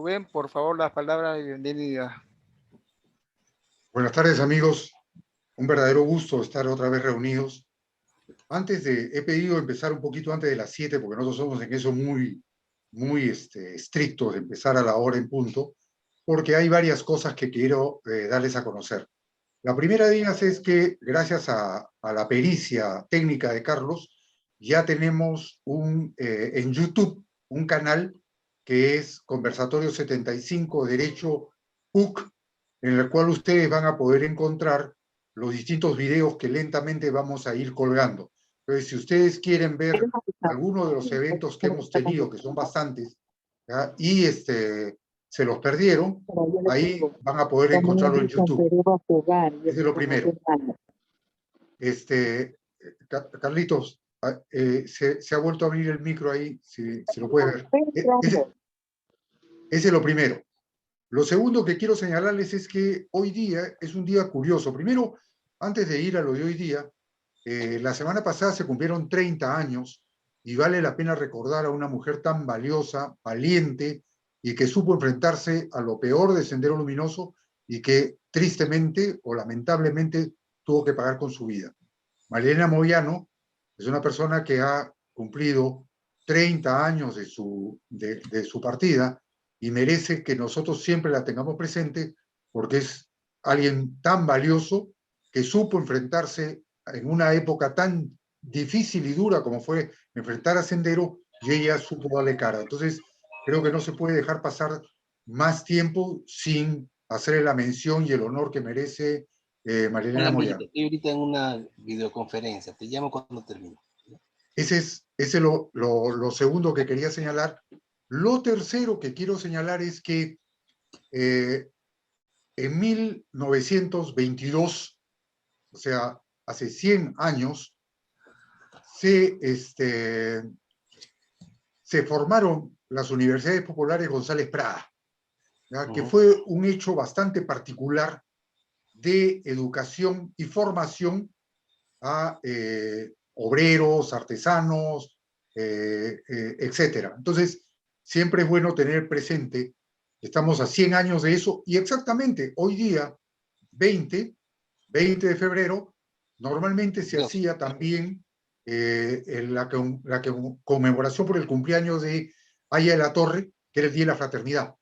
Rubén, por favor, las palabras de bienvenida. Buenas tardes, amigos. Un verdadero gusto estar otra vez reunidos. He pedido empezar un poquito antes de las 7, porque nosotros somos en eso muy estrictos de empezar a la hora en punto, porque hay varias cosas que quiero darles a conocer. La primera de ellas es que, gracias a la pericia técnica de Carlos, ya tenemos en YouTube un canal que es Conversatorio 75 Derecho PUC, en el cual ustedes van a poder encontrar los distintos videos que lentamente vamos a ir colgando. Entonces, si ustedes quieren ver algunos de los eventos que hemos tenido, que son bastantes, ¿ya? Y se los perdieron, ahí van a poder encontrarlo en YouTube. Ese es lo primero. Carlitos, se ha vuelto a abrir el micro ahí, si lo puede ver. Ese es lo primero. Lo segundo que quiero señalarles es que hoy día es un día curioso. Primero, antes de ir a lo de hoy día, la semana pasada se cumplieron 30 años y vale la pena recordar a una mujer tan valiosa, valiente y que supo enfrentarse a lo peor de Sendero Luminoso y que tristemente o lamentablemente tuvo que pagar con su vida. Marilena Moyano es una persona que ha cumplido 30 años de su partida y merece que nosotros siempre la tengamos presente porque es alguien tan valioso que supo enfrentarse en una época tan difícil y dura como fue enfrentar a Sendero, y ella supo darle cara. Entonces, creo que no se puede dejar pasar más tiempo sin hacerle la mención y el honor que merece Marilena Moyano. Estoy ahorita en una videoconferencia, te llamo cuando termine. Ese es lo segundo que quería señalar. Lo tercero que quiero señalar es que en 1922, o sea, hace 100 años, se formaron las Universidades Populares González Prada, que fue un hecho bastante particular de educación y formación a obreros, artesanos, etcétera. Entonces, siempre es bueno tener presente, estamos a 100 años de eso, y exactamente hoy día, 20 de febrero, normalmente se hacía también la conmemoración por el cumpleaños de Aya de la Torre, que era el Día de la Fraternidad.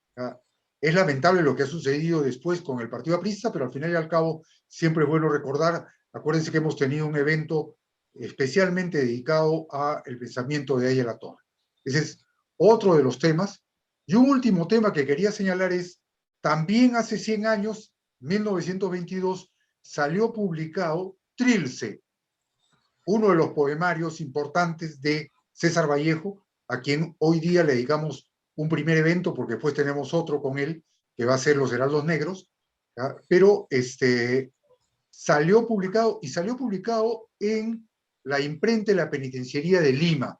Es lamentable lo que ha sucedido después con el Partido Aprista, pero al final y al cabo siempre es bueno recordar. Acuérdense que hemos tenido un evento especialmente dedicado al pensamiento de Aya de la Torre. Ese es otro de los temas. Y un último tema que quería señalar es, también hace 100 años, 1922, salió publicado Trilce, uno de los poemarios importantes de César Vallejo, a quien hoy día le dedicamos un primer evento, porque después tenemos otro con él, que va a ser Los Heraldos Negros, ¿ya? Pero salió publicado en la imprenta de la Penitenciaría de Lima.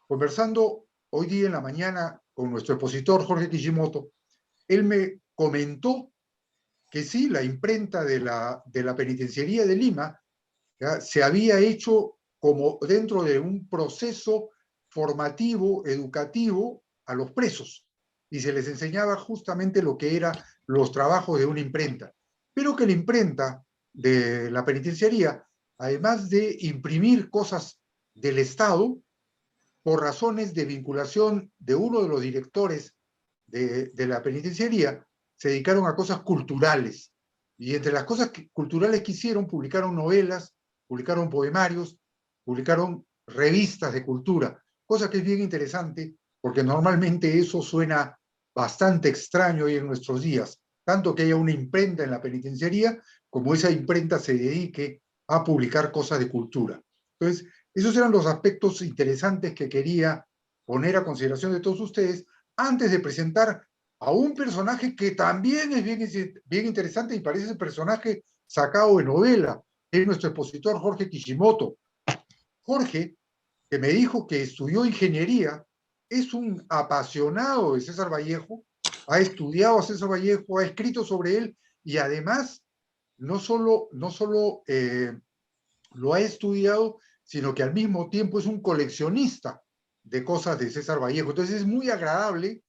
Conversando hoy día en la mañana con nuestro expositor Jorge Kishimoto, él me comentó que sí, la imprenta de la Penitenciaría de Lima, ¿ya?, se había hecho como dentro de un proceso formativo, educativo a los presos, y se les enseñaba justamente lo que eran los trabajos de una imprenta. Pero que la imprenta de la penitenciaría, además de imprimir cosas del Estado, por razones de vinculación de uno de los directores de la penitenciaría, se dedicaron a cosas culturales. Y entre las cosas culturales que hicieron, publicaron novelas, publicaron poemarios, publicaron revistas de cultura, cosa que es bien interesante, porque normalmente eso suena bastante extraño hoy en nuestros días, tanto que haya una imprenta en la penitenciaría, como esa imprenta se dedique a publicar cosas de cultura. Entonces, esos eran los aspectos interesantes que quería poner a consideración de todos ustedes antes de presentar a un personaje que también es bien interesante y parece ese personaje sacado de novela. Es nuestro expositor Jorge Kishimoto. Jorge, que me dijo que estudió ingeniería, es un apasionado de César Vallejo, ha estudiado a César Vallejo, ha escrito sobre él y además no solo lo ha estudiado, sino que al mismo tiempo es un coleccionista de cosas de César Vallejo. Entonces es muy agradable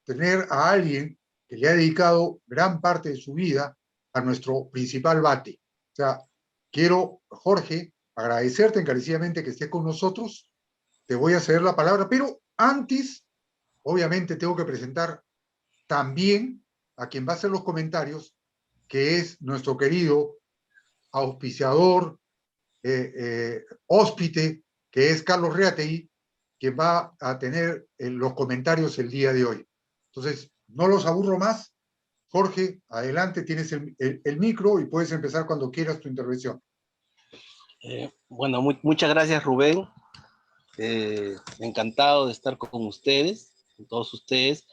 tener a alguien que le ha dedicado gran parte de su vida a nuestro principal bate. O sea, quiero, Jorge, agradecerte encarecidamente que estés con nosotros. Te voy a ceder la palabra, pero antes, obviamente, tengo que presentar también a quien va a hacer los comentarios, que es nuestro querido auspiciador, hóspite, que es Carlos Reategui, quien va a tener los comentarios el día de hoy. Entonces, no los aburro más. Jorge, adelante, tienes el micro y puedes empezar cuando quieras tu intervención. Bueno, muchas gracias, Rubén. Encantado de estar con ustedes, con todos ustedes,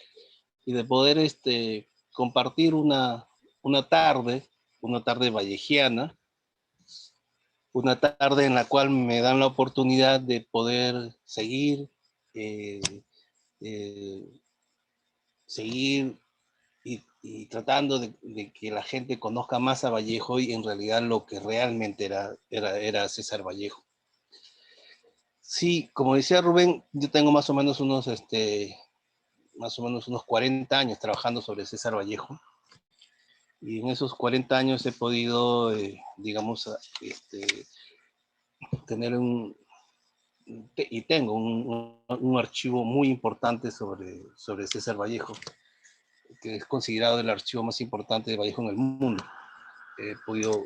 y de poder compartir una tarde vallejiana, una tarde en la cual me dan la oportunidad de poder seguir y tratando de que la gente conozca más a Vallejo y en realidad lo que realmente era César Vallejo. Sí, como decía Rubén, yo tengo más o menos unos 40 años trabajando sobre César Vallejo. Y en esos 40 años he podido, digamos, tener tengo un archivo muy importante sobre César Vallejo, que es considerado el archivo más importante de Vallejo en el mundo. He podido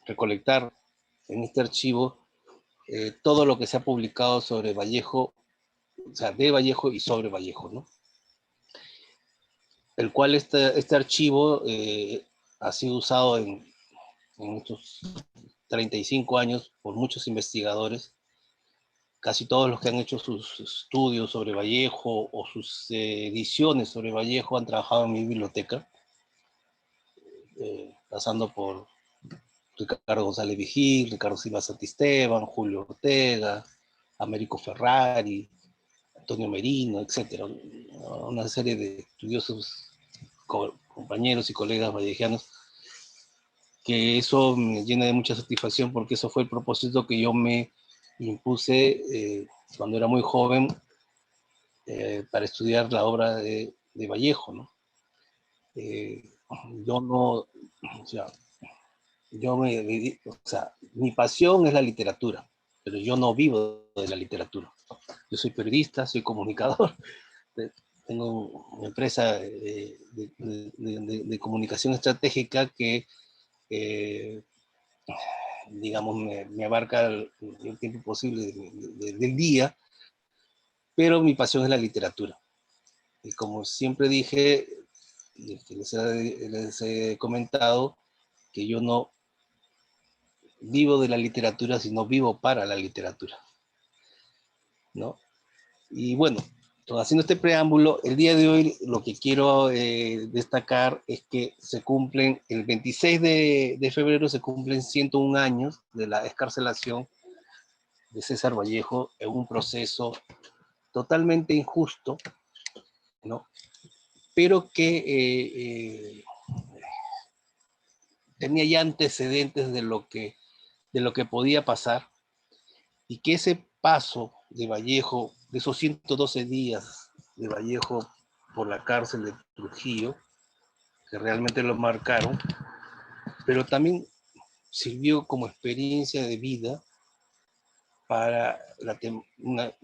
recolectar en este archivo todo lo que se ha publicado sobre Vallejo, o sea, de Vallejo y sobre Vallejo, ¿no? El cual este archivo ha sido usado en estos 35 años por muchos investigadores, casi todos los que han hecho sus estudios sobre Vallejo o sus ediciones sobre Vallejo han trabajado en mi biblioteca, pasando por Ricardo González Vigil, Ricardo Silva Santisteban, Julio Ortega, Américo Ferrari, Antonio Merino, etc. Una serie de estudiosos, compañeros y colegas vallejianos, que eso me llena de mucha satisfacción porque eso fue el propósito que yo me impuse cuando era muy joven para estudiar la obra de Vallejo, ¿no? Yo no, o sea, o sea, mi pasión es la literatura, pero yo no vivo de la literatura. Yo soy periodista, soy comunicador, tengo una empresa de comunicación estratégica que, digamos, me abarca el tiempo posible del día, pero mi pasión es la literatura. Y como siempre dije, les he comentado que yo no vivo de la literatura, sino vivo para la literatura, ¿no? Y bueno, haciendo este preámbulo, el día de hoy lo que quiero destacar es que se cumplen, el 26 de febrero se cumplen 101 años de la excarcelación de César Vallejo en un proceso totalmente injusto, ¿no? Pero que tenía ya antecedentes de lo que podía pasar, y que ese paso de Vallejo, de esos 112 días de Vallejo por la cárcel de Trujillo, que realmente lo marcaron, pero también sirvió como experiencia de vida para una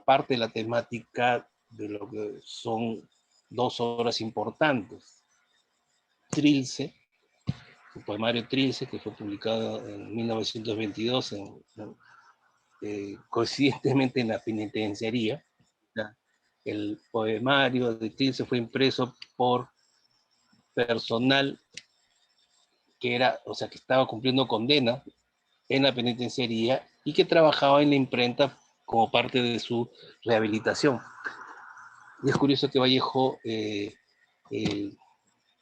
parte de la temática de lo que son dos obras importantes. Trilce, el poemario Trilce, que fue publicado en 1922, coincidentemente en la penitenciaría. El poemario de Trilce fue impreso por personal que era, o sea, que estaba cumpliendo condena en la penitenciaría y que trabajaba en la imprenta como parte de su rehabilitación. Y es curioso que Vallejo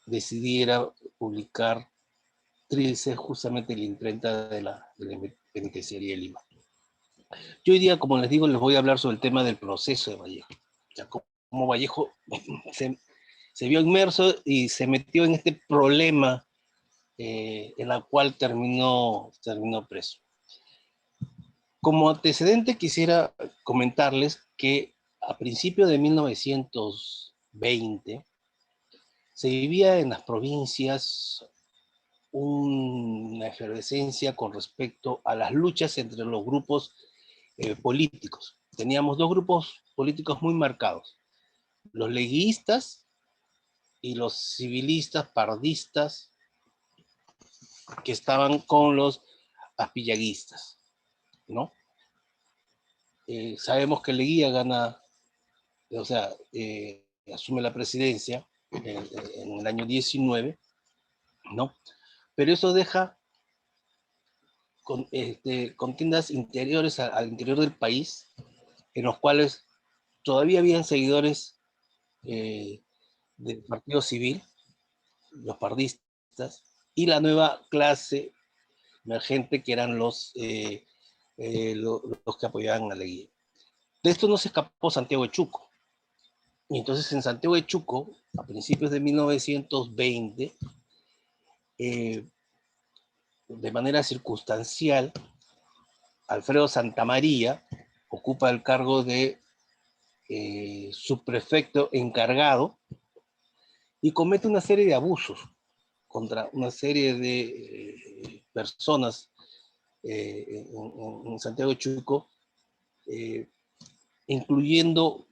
decidiera publicar Trilce justamente en la imprenta de la penitenciaría de Lima. Yo hoy día, como les digo, les voy a hablar sobre el tema del proceso de Vallejo. O sea, cómo Vallejo se vio inmerso y se metió en este problema en la cual terminó preso. Como antecedente quisiera comentarles que a principios de 1920 se vivía en las provincias una efervescencia con respecto a las luchas entre los grupos políticos. Teníamos dos grupos políticos muy marcados, los leguistas y los civilistas pardistas, que estaban con los aspillaguistas, ¿no? Sabemos que Leguía gana, o sea, asume la presidencia en el año 19, ¿no? Pero eso deja contiendas interiores al interior del país, en los cuales todavía habían seguidores del Partido Civil, los pardistas, y la nueva clase emergente que eran los que apoyaban a Leguía. De esto no se escapó Santiago de Chuco. Y entonces en Santiago de Chuco, a principios de 1920, de manera circunstancial, Alfredo Santamaría ocupa el cargo de subprefecto encargado y comete una serie de abusos contra una serie de personas en Santiago de Chuco, incluyendo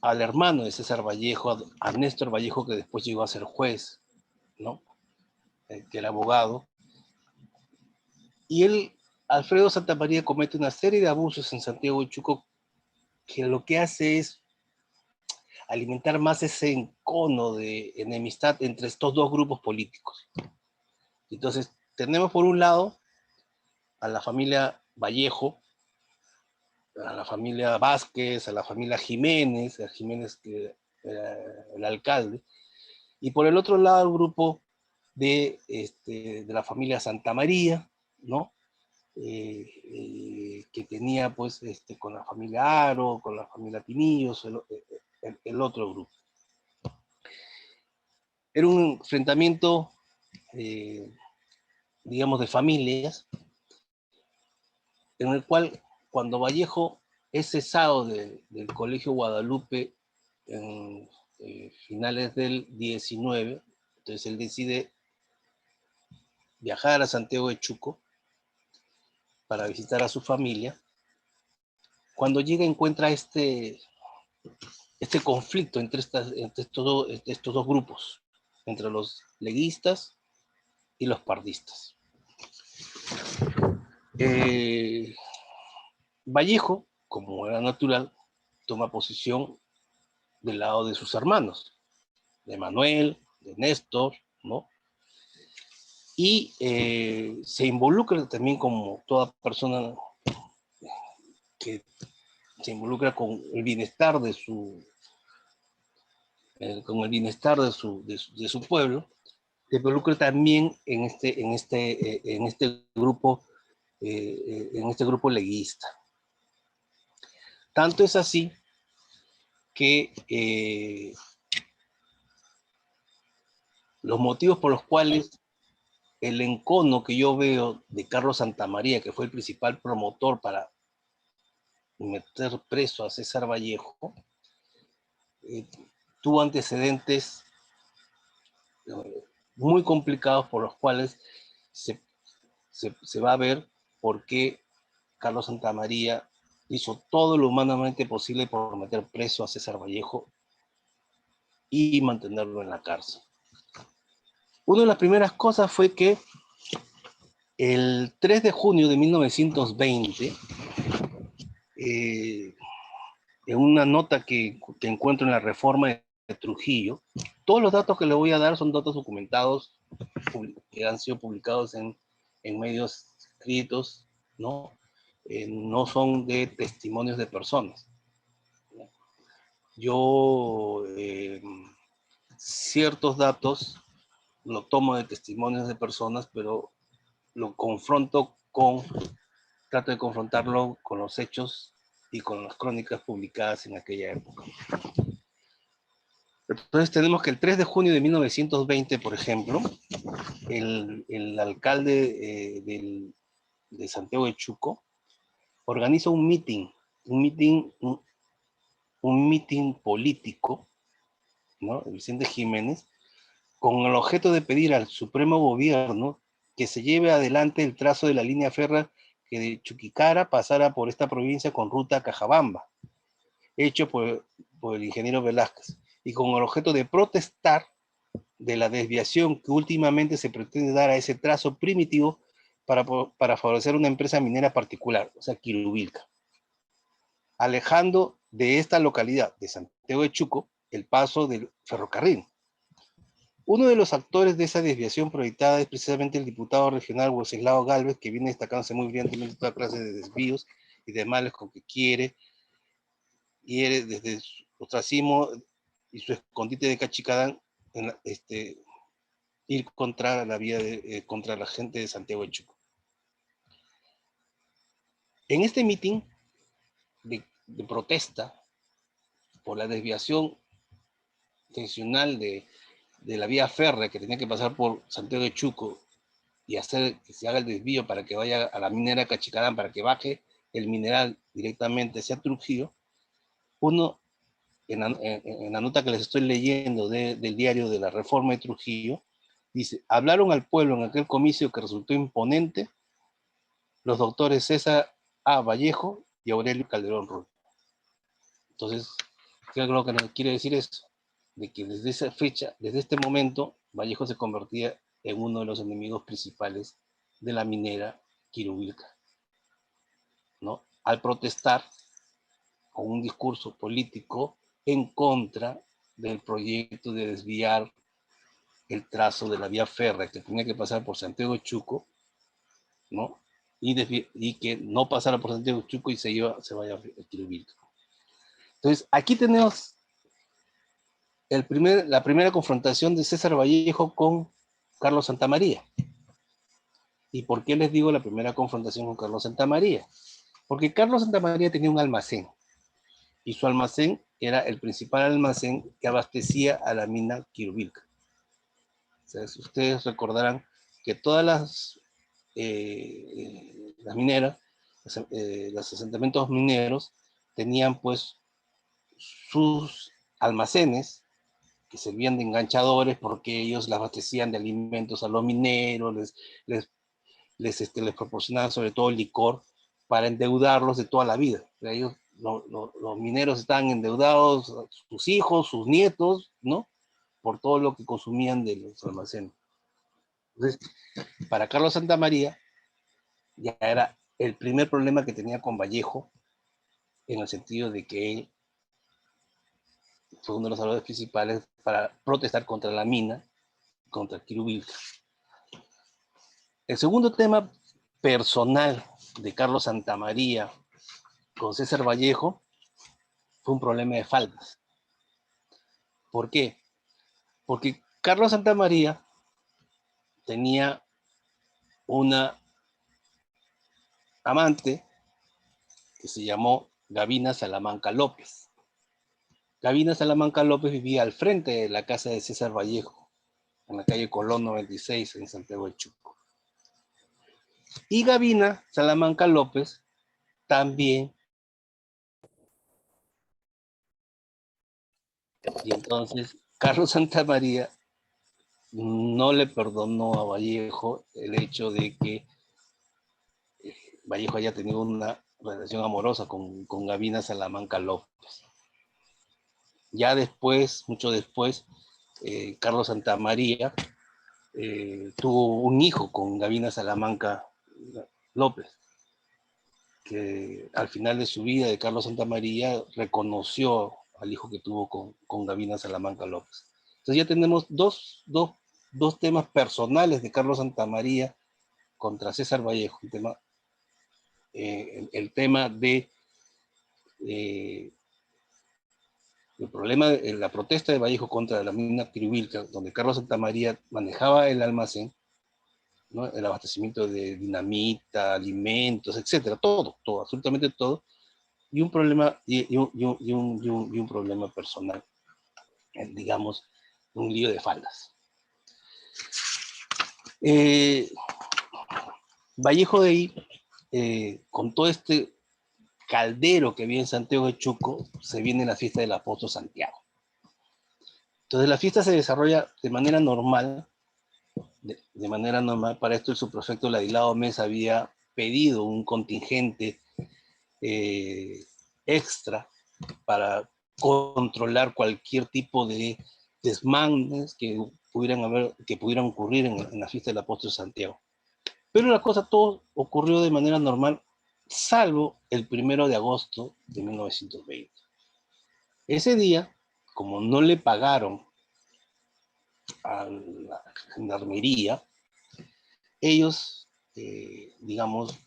al hermano de César Vallejo, a Néstor Vallejo, que después llegó a ser juez, ¿no? Que era abogado. Y él, Alfredo Santamaría, comete una serie de abusos en Santiago de Chuco que lo que hace es alimentar más ese encono de enemistad entre estos dos grupos políticos. Entonces, tenemos por un lado a la familia Vallejo, a la familia Vázquez, a la familia Jiménez, a Jiménez que era el alcalde, y por el otro lado el grupo de la familia Santa María, ¿no? Que tenía pues con la familia Aro, con la familia Pinillos, el otro grupo. Era un enfrentamiento, digamos, de familias, en el cual cuando Vallejo es cesado del Colegio Guadalupe en finales del 19, entonces él decide viajar a Santiago de Chuco para visitar a su familia. Cuando llega encuentra este conflicto entre estos dos grupos, entre los leguistas y los pardistas. Vallejo, como era natural, toma posición del lado de sus hermanos, de Manuel, de Néstor, ¿no? Y se involucra también como toda persona que se involucra con el bienestar de su pueblo, se involucra también en este grupo leguista. Tanto es así que los motivos por los cuales el encono que yo veo de Carlos Santamaría, que fue el principal promotor para meter preso a César Vallejo, tuvo antecedentes muy complicados por los cuales se va a ver por qué Carlos Santamaría hizo todo lo humanamente posible por meter preso a César Vallejo y mantenerlo en la cárcel. Una de las primeras cosas fue que el 3 de junio de 1920, en una nota que encuentro en la Reforma de Trujillo, todos los datos que le voy a dar son datos documentados que han sido publicados en medios escritos, ¿no? No son de testimonios de personas. Yo ciertos datos lo tomo de testimonios de personas, pero lo trato de confrontarlo con los hechos y con las crónicas publicadas en aquella época. Entonces tenemos que el 3 de junio de 1920, por ejemplo, el alcalde de Santiago de Chuco organiza un meeting un mitin político, ¿no? Vicente Jiménez, con el objeto de pedir al Supremo Gobierno que se lleve adelante el trazo de la línea férrea que de Chuquicara pasara por esta provincia con ruta a Cajabamba, hecho por el ingeniero Velázquez, y con el objeto de protestar de la desviación que últimamente se pretende dar a ese trazo primitivo para favorecer una empresa minera particular, o sea, Quirubilca, alejando de esta localidad de Santiago de Chuco el paso del ferrocarril. Uno de los actores de esa desviación proyectada es precisamente el diputado regional Wenceslao Gálvez, que viene destacándose muy brillantemente toda clase de desvíos y de males con que quiere desde su ostracismo y su escondite de Cachicadán ir contra la vía contra la gente de Santiago de Chuco. En este mitin de protesta por la desviación intencional de la vía férrea que tenía que pasar por Santiago de Chuco y hacer que se haga el desvío para que vaya a la minera Cachicadán, para que baje el mineral directamente hacia Trujillo, uno, en la nota que les estoy leyendo del diario de la Reforma de Trujillo, dice: hablaron al pueblo en aquel comicio que resultó imponente los doctores César A. Vallejo y Aurelio Calderón Ruiz. Entonces, ¿qué es lo que nos quiere decir eso? De que desde esa fecha, desde este momento, Vallejo se convertía en uno de los enemigos principales de la minera Quirubilca, ¿no? Al protestar con un discurso político en contra del proyecto de desviar el trazo de la vía férrea que tenía que pasar por Santiago de Chuco, ¿no? Y que no pasara por Santiago de Chuco y se vaya a Quirubilca. Entonces, aquí tenemos la primera confrontación de César Vallejo con Carlos Santamaría. ¿Y por qué les digo la primera confrontación con Carlos Santamaría? Porque Carlos Santamaría tenía un almacén, y su almacén era el principal almacén que abastecía a la mina Quirubilca. O sea, si ustedes recordarán que todas las mineras, los asentamientos mineros, tenían pues sus almacenes que servían de enganchadores porque ellos les abastecían de alimentos a los mineros, les proporcionaban sobre todo licor para endeudarlos de toda la vida. O sea, ellos, los mineros estaban endeudados, sus hijos, sus nietos, ¿no? Por todo lo que consumían de los almacenes. Entonces, para Carlos Santamaría, ya era el primer problema que tenía con Vallejo, en el sentido de que él fue uno de los salvadores principales para protestar contra la mina, contra Quirubilca. El segundo tema personal de Carlos Santamaría con César Vallejo fue un problema de faldas. ¿Por qué? Porque Carlos Santamaría tenía una amante que se llamó Gavina Salamanca López. Gavina Salamanca López vivía al frente de la casa de César Vallejo, en la calle Colón 96, en Santiago de Chuco. Y Gavina Salamanca López también. Y entonces Carlos Santamaría no le perdonó a Vallejo el hecho de que Vallejo haya tenido una relación amorosa con Gavina Salamanca López. Ya después, mucho después, Carlos Santamaría tuvo un hijo con Gavina Salamanca López, que al final de su vida de Carlos Santamaría reconoció al hijo que tuvo con Gavina Salamanca López. Entonces ya tenemos dos temas personales de Carlos Santamaría contra César Vallejo, el tema de el problema de la protesta de Vallejo contra la mina Quirubilca, donde Carlos Santamaría manejaba el almacén, ¿no? El abastecimiento de dinamita, alimentos, etcétera, todo, absolutamente todo, y un problema, y un problema personal, digamos, un lío de faldas. Vallejo de ahí, con todo este caldero que había en Santiago de Chuco, se viene la fiesta del apóstol Santiago. Entonces la fiesta se desarrolla de manera normal, de manera normal. Para esto el subprefecto Ladislao Mesa había pedido un contingente extra para controlar cualquier tipo de desmanes que pudieran ocurrir en la fiesta del apóstol Santiago. Pero la cosa todo ocurrió de manera normal, salvo el 1 de agosto de 1920. Ese día, como no le pagaron a la gendarmería, ellos, digamos,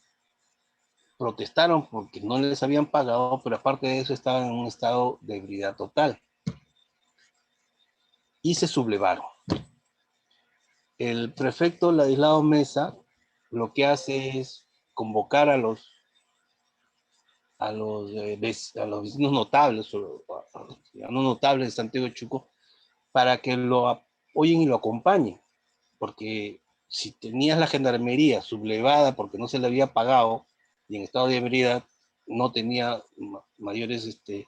protestaron porque no les habían pagado, pero aparte de eso estaban en un estado de ebriedad total. Y se sublevaron. El prefecto Ladislao Mesa lo que hace es convocar a los vecinos notables, o a los ciudadanos notables de Santiago de Chuco, para que lo apoyen y lo acompañen. Porque si tenías la gendarmería sublevada porque no se le había pagado y en estado de ebriedad, no tenía mayores, o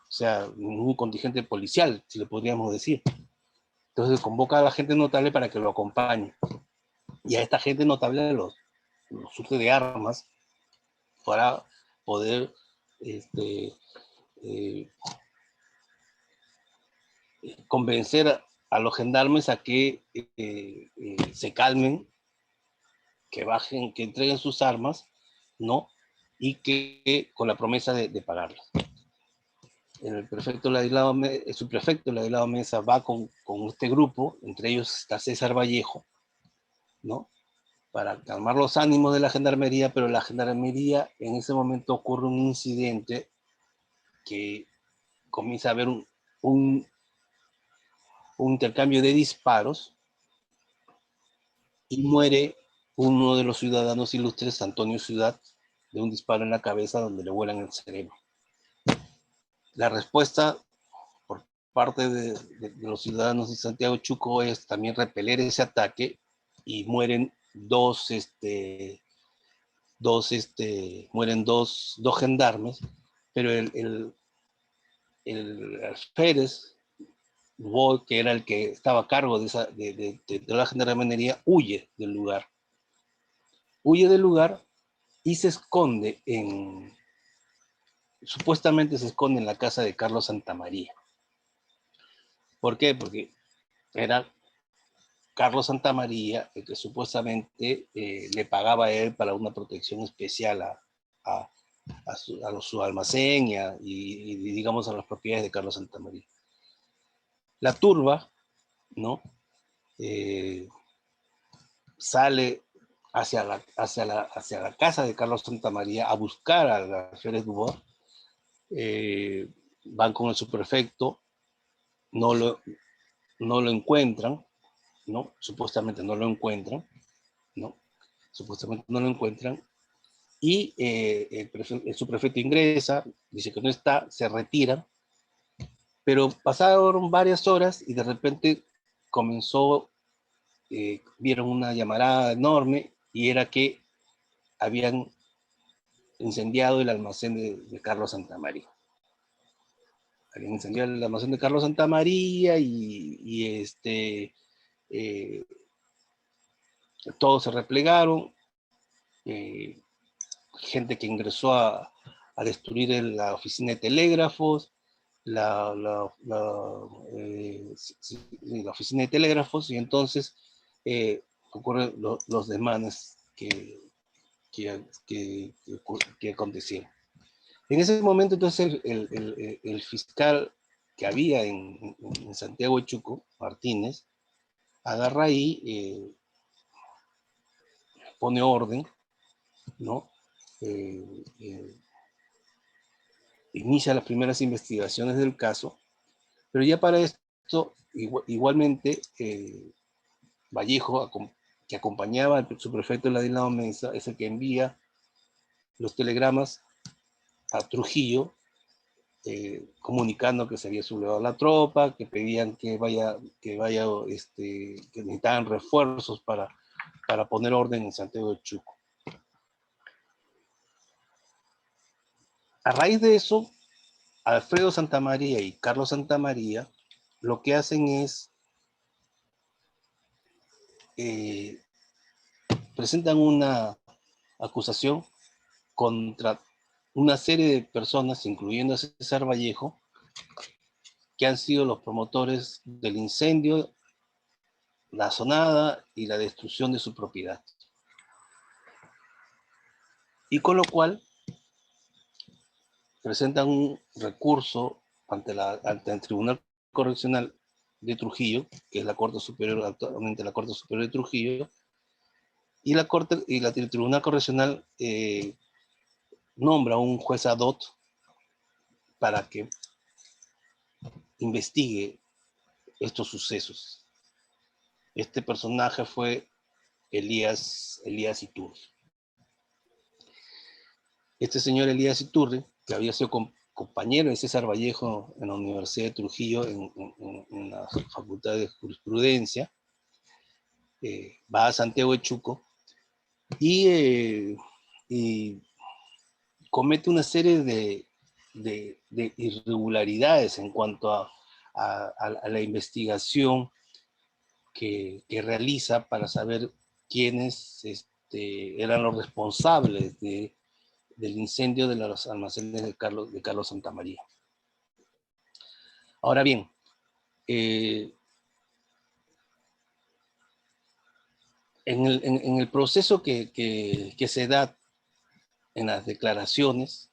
sea, ningún contingente policial, si le podríamos decir. Entonces convoca a la gente notable para que lo acompañe. Y a esta gente notable los surte de armas para poder convencer a los gendarmes a que se calmen, que bajen, que entreguen sus armas, ¿no? Y que con la promesa de pagarlas. El subprefecto Ladislao Mesa va con este grupo, entre ellos está César Vallejo, ¿no? Para calmar los ánimos de la gendarmería, pero la gendarmería en ese momento ocurre un incidente que comienza a haber un intercambio de disparos y muere uno de los ciudadanos ilustres, Antonio Ciudad, de un disparo en la cabeza donde le vuelan el cerebro. La respuesta por parte de los ciudadanos de Santiago Chuco es también repeler ese ataque y mueren dos gendarmes, pero el alférez Boy, que era el que estaba a cargo de la gendarmería, huye del lugar. Huye del lugar y se esconde supuestamente se esconde en la casa de Carlos Santamaría. ¿Por qué? Porque era Carlos Santamaría el que supuestamente le pagaba a él para una protección especial a su almacén y digamos a las propiedades de Carlos Santamaría. La turba, ¿no? Sale hacia la casa de Carlos Santamaría a buscar al alférez Dubois. Van con el subprefecto, no lo encuentran, ¿no? Supuestamente no lo encuentran, ¿no? Supuestamente no lo encuentran. Y el subprefecto ingresa, dice que no está, se retira, pero pasaron varias horas y de repente vieron una llamarada enorme y era que habían incendiado el almacén de Carlos Santamaría. Habían incendiado el almacén de Carlos Santamaría y todos se replegaron, gente que ingresó a destruir la oficina de telégrafos, la oficina de telégrafos, y entonces ocurren los desmanes que acontecieron. En ese momento, entonces, el fiscal que había en Santiago de Chuco, Martínez, agarra ahí, pone orden, ¿no? Inicia las primeras investigaciones del caso, pero ya para esto, igualmente, Vallejo, que acompañaba al subprefecto Ladislao Mesa, es el que envía los telegramas a Trujillo, comunicando que se había sublevado la tropa, que pedían que necesitaban refuerzos para poner orden en Santiago de Chuco. A raíz de eso, Alfredo Santamaría y Carlos Santamaría lo que hacen es presentan una acusación contra una serie de personas, incluyendo a César Vallejo, que han sido los promotores del incendio, la asonada y la destrucción de su propiedad. Y con lo cual presentan un recurso ante el Tribunal Correccional de Trujillo, que es la Corte Superior, actualmente la Corte Superior de Trujillo, y el Tribunal Correccional nombra un juez ad hoc para que investigue estos sucesos. Este personaje fue Elías Iturri. Este señor Elías Iturri, que había sido compañero de César Vallejo en la Universidad de Trujillo, en la Facultad de Jurisprudencia, va a Santiago de Chuco y comete una serie de irregularidades en cuanto a la investigación que realiza para saber quiénes eran los responsables del incendio de los almacenes de Carlos Santamaría. Ahora bien, en el proceso que se da en las declaraciones,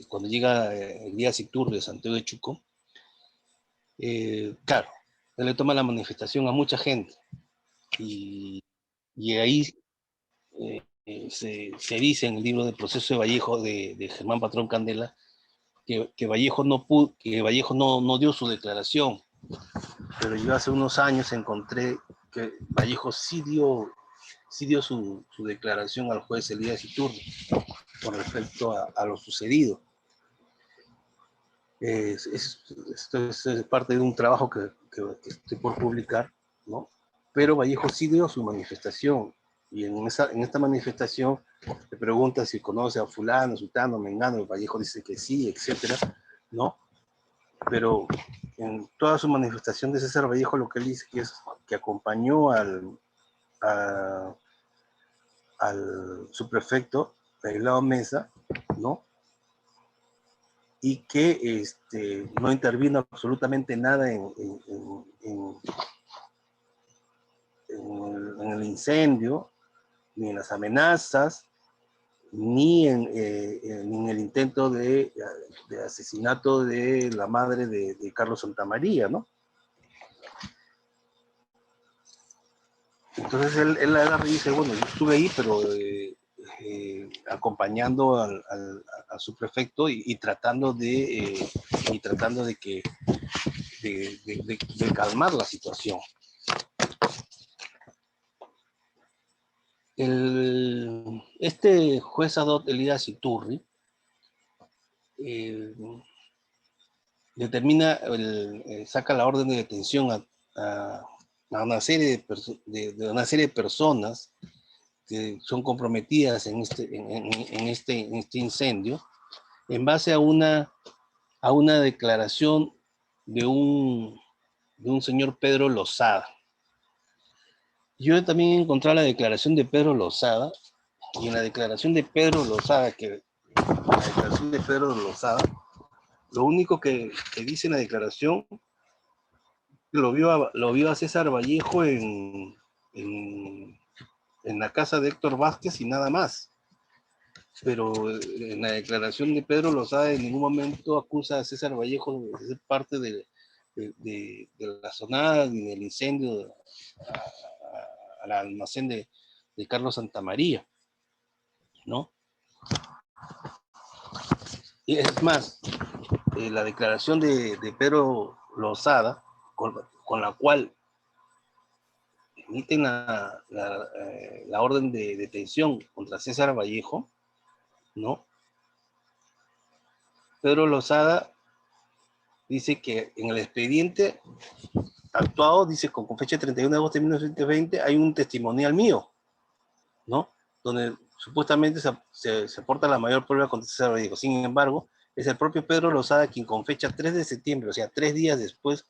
cuando llega Elías Iturri de Santiago de Chuco, claro, él le toma la manifestación a mucha gente, y ahí se dice en el libro del proceso de Vallejo de Germán Patrón Candela que Vallejo no dio su declaración, pero yo hace unos años encontré que Vallejo sí dio su declaración al juez Elías Iturri con respecto a lo sucedido. Esto es parte de un trabajo que estoy por publicar, ¿no? Pero Vallejo sí dio su manifestación, y en esta manifestación le pregunta si conoce a fulano, sultano, mengano, y Vallejo dice que sí, etcétera, ¿no? Pero en toda su manifestación de César Vallejo lo que él dice es que acompañó al subprefecto Ladislao Meza, ¿no? Y que no intervino absolutamente nada en el incendio, ni en las amenazas, ni en el intento de asesinato de la madre de Carlos Santamaría, ¿no? Entonces él agarra y dice, bueno, yo estuve ahí, pero acompañando al subprefecto y tratando de calmar la situación. Este juez ad hoc Elías Iturri saca la orden de detención a una serie de personas que son comprometidas en este incendio, en base a una declaración de un señor Pedro Lozada. Yo también encontré la declaración de Pedro Lozada, y en la declaración de Pedro Lozada, lo único que dice en la declaración, lo vio a César Vallejo en la casa de Héctor Vázquez y nada más. Pero en la declaración de Pedro Lozada en ningún momento acusa a César Vallejo de ser parte de la sonada ni del incendio al almacén de Carlos Santamaría, ¿no? Y es más, la declaración de Pedro Lozada, con la cual emiten la orden de detención contra César Vallejo, ¿no? Pedro Lozada dice que en el expediente actuado, dice con fecha 31 de agosto de 1920, hay un testimonial mío, ¿no? Donde supuestamente se aporta la mayor prueba contra César Vallejo. Sin embargo, es el propio Pedro Losada quien con fecha 3 de septiembre, o sea, 3 días después,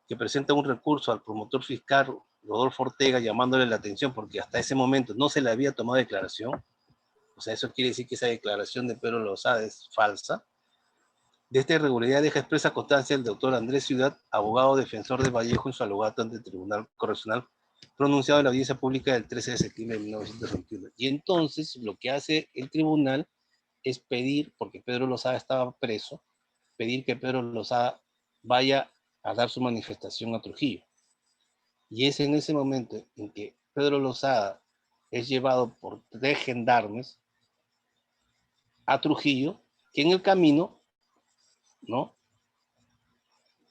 que presenta un recurso al promotor fiscal Rodolfo Ortega llamándole la atención porque hasta ese momento no se le había tomado declaración. O sea, eso quiere decir que esa declaración de Pedro Losada es falsa. De esta irregularidad deja expresa constancia el doctor Andrés Ciudad, abogado defensor de Vallejo en su alegato ante el Tribunal Correccional, pronunciado en la audiencia pública del 13 de septiembre de 1921. Y entonces lo que hace el tribunal es pedir, porque Pedro Losada estaba preso, pedir que Pedro Losada vaya a dar su manifestación a Trujillo. Y es en ese momento en que Pedro Losada es llevado por 3 gendarmes a Trujillo, que en el camino, ¿no?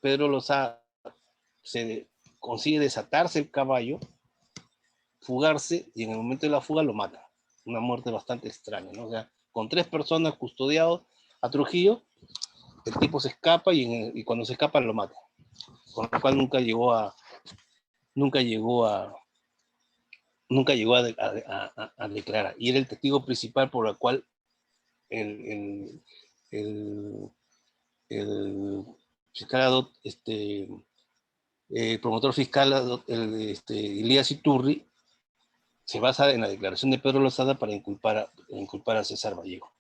Pedro Losada se consigue desatarse el caballo, fugarse, y en el momento de la fuga lo mata. Una muerte bastante extraña, ¿no? O sea, con 3 personas custodiados a Trujillo, el tipo se escapa y cuando se escapa lo mata. Con lo cual nunca llegó a declarar. Y era el testigo principal por el cual el fiscal, el promotor fiscal, Elías Iturri, se basa en la declaración de Pedro Losada para inculpar a César Vallejo.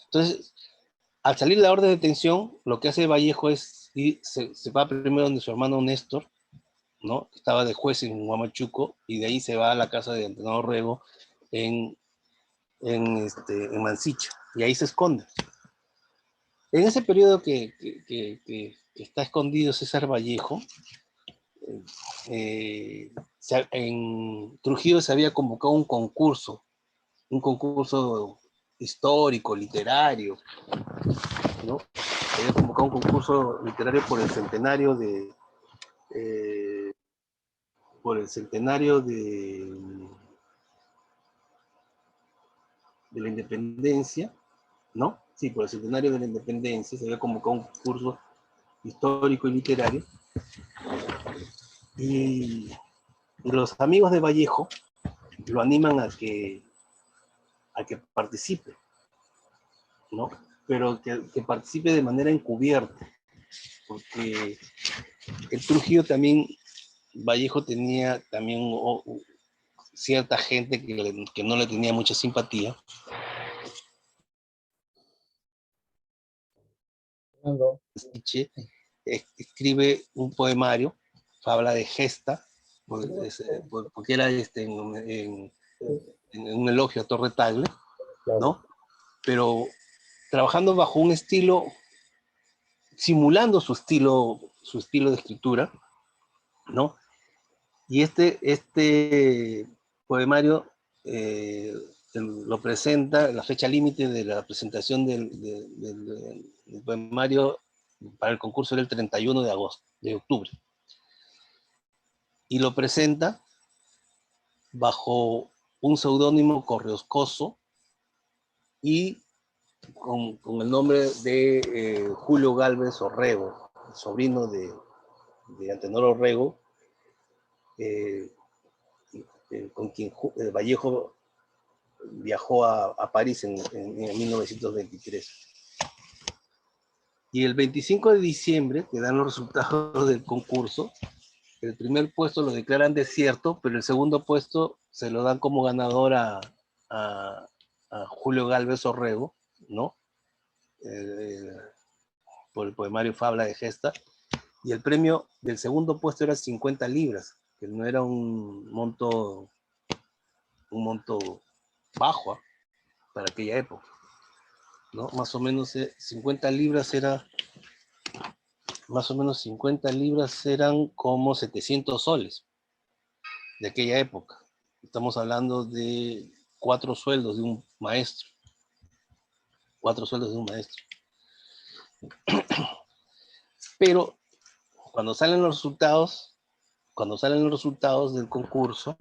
Entonces, al salir la orden de detención, lo que hace Vallejo es se va primero donde su hermano Néstor, ¿no? Estaba de juez en Huamachuco, y de ahí se va a la casa de Antenor Orrego en Mansicha, y ahí se esconde. En ese periodo que está escondido César Vallejo, en Trujillo se había convocado un concurso histórico, literario, ¿no? Se había convocado un concurso literario por el centenario de la independencia, ¿no? Sí, por el centenario de la independencia se había convocado un concurso histórico y literario, y los amigos de Vallejo lo animan a que participe, ¿no? Pero que participe de manera encubierta, porque el Trujillo también, Vallejo tenía también cierta gente que no le tenía mucha simpatía. Escribe un poemario, Fabla de Gesta, porque era en un elogio a Torre Tagle, ¿no? Pero trabajando bajo un estilo, simulando su estilo de escritura, ¿no? Y este poemario lo presenta, la fecha límite de la presentación del poemario para el concurso era el 31 de octubre. Y lo presenta bajo un seudónimo correoscoso y con el nombre de Julio Gálvez Orrego, sobrino de Antenor Orrego, con quien Vallejo viajó a París en 1923. Y el 25 de diciembre, que dan los resultados del concurso, el primer puesto lo declaran desierto, pero el segundo puesto se lo dan como ganador a Julio Gálvez Orrego, ¿no? Por el poemario Fabla de Gesta, y el premio del segundo puesto era 50 libras, que no era un monto bajo para aquella época, ¿no? Más o menos 50 libras eran como 700 soles de aquella época. Estamos hablando de 4 sueldos de un maestro. 4 sueldos de un maestro. Pero cuando salen los resultados del concurso,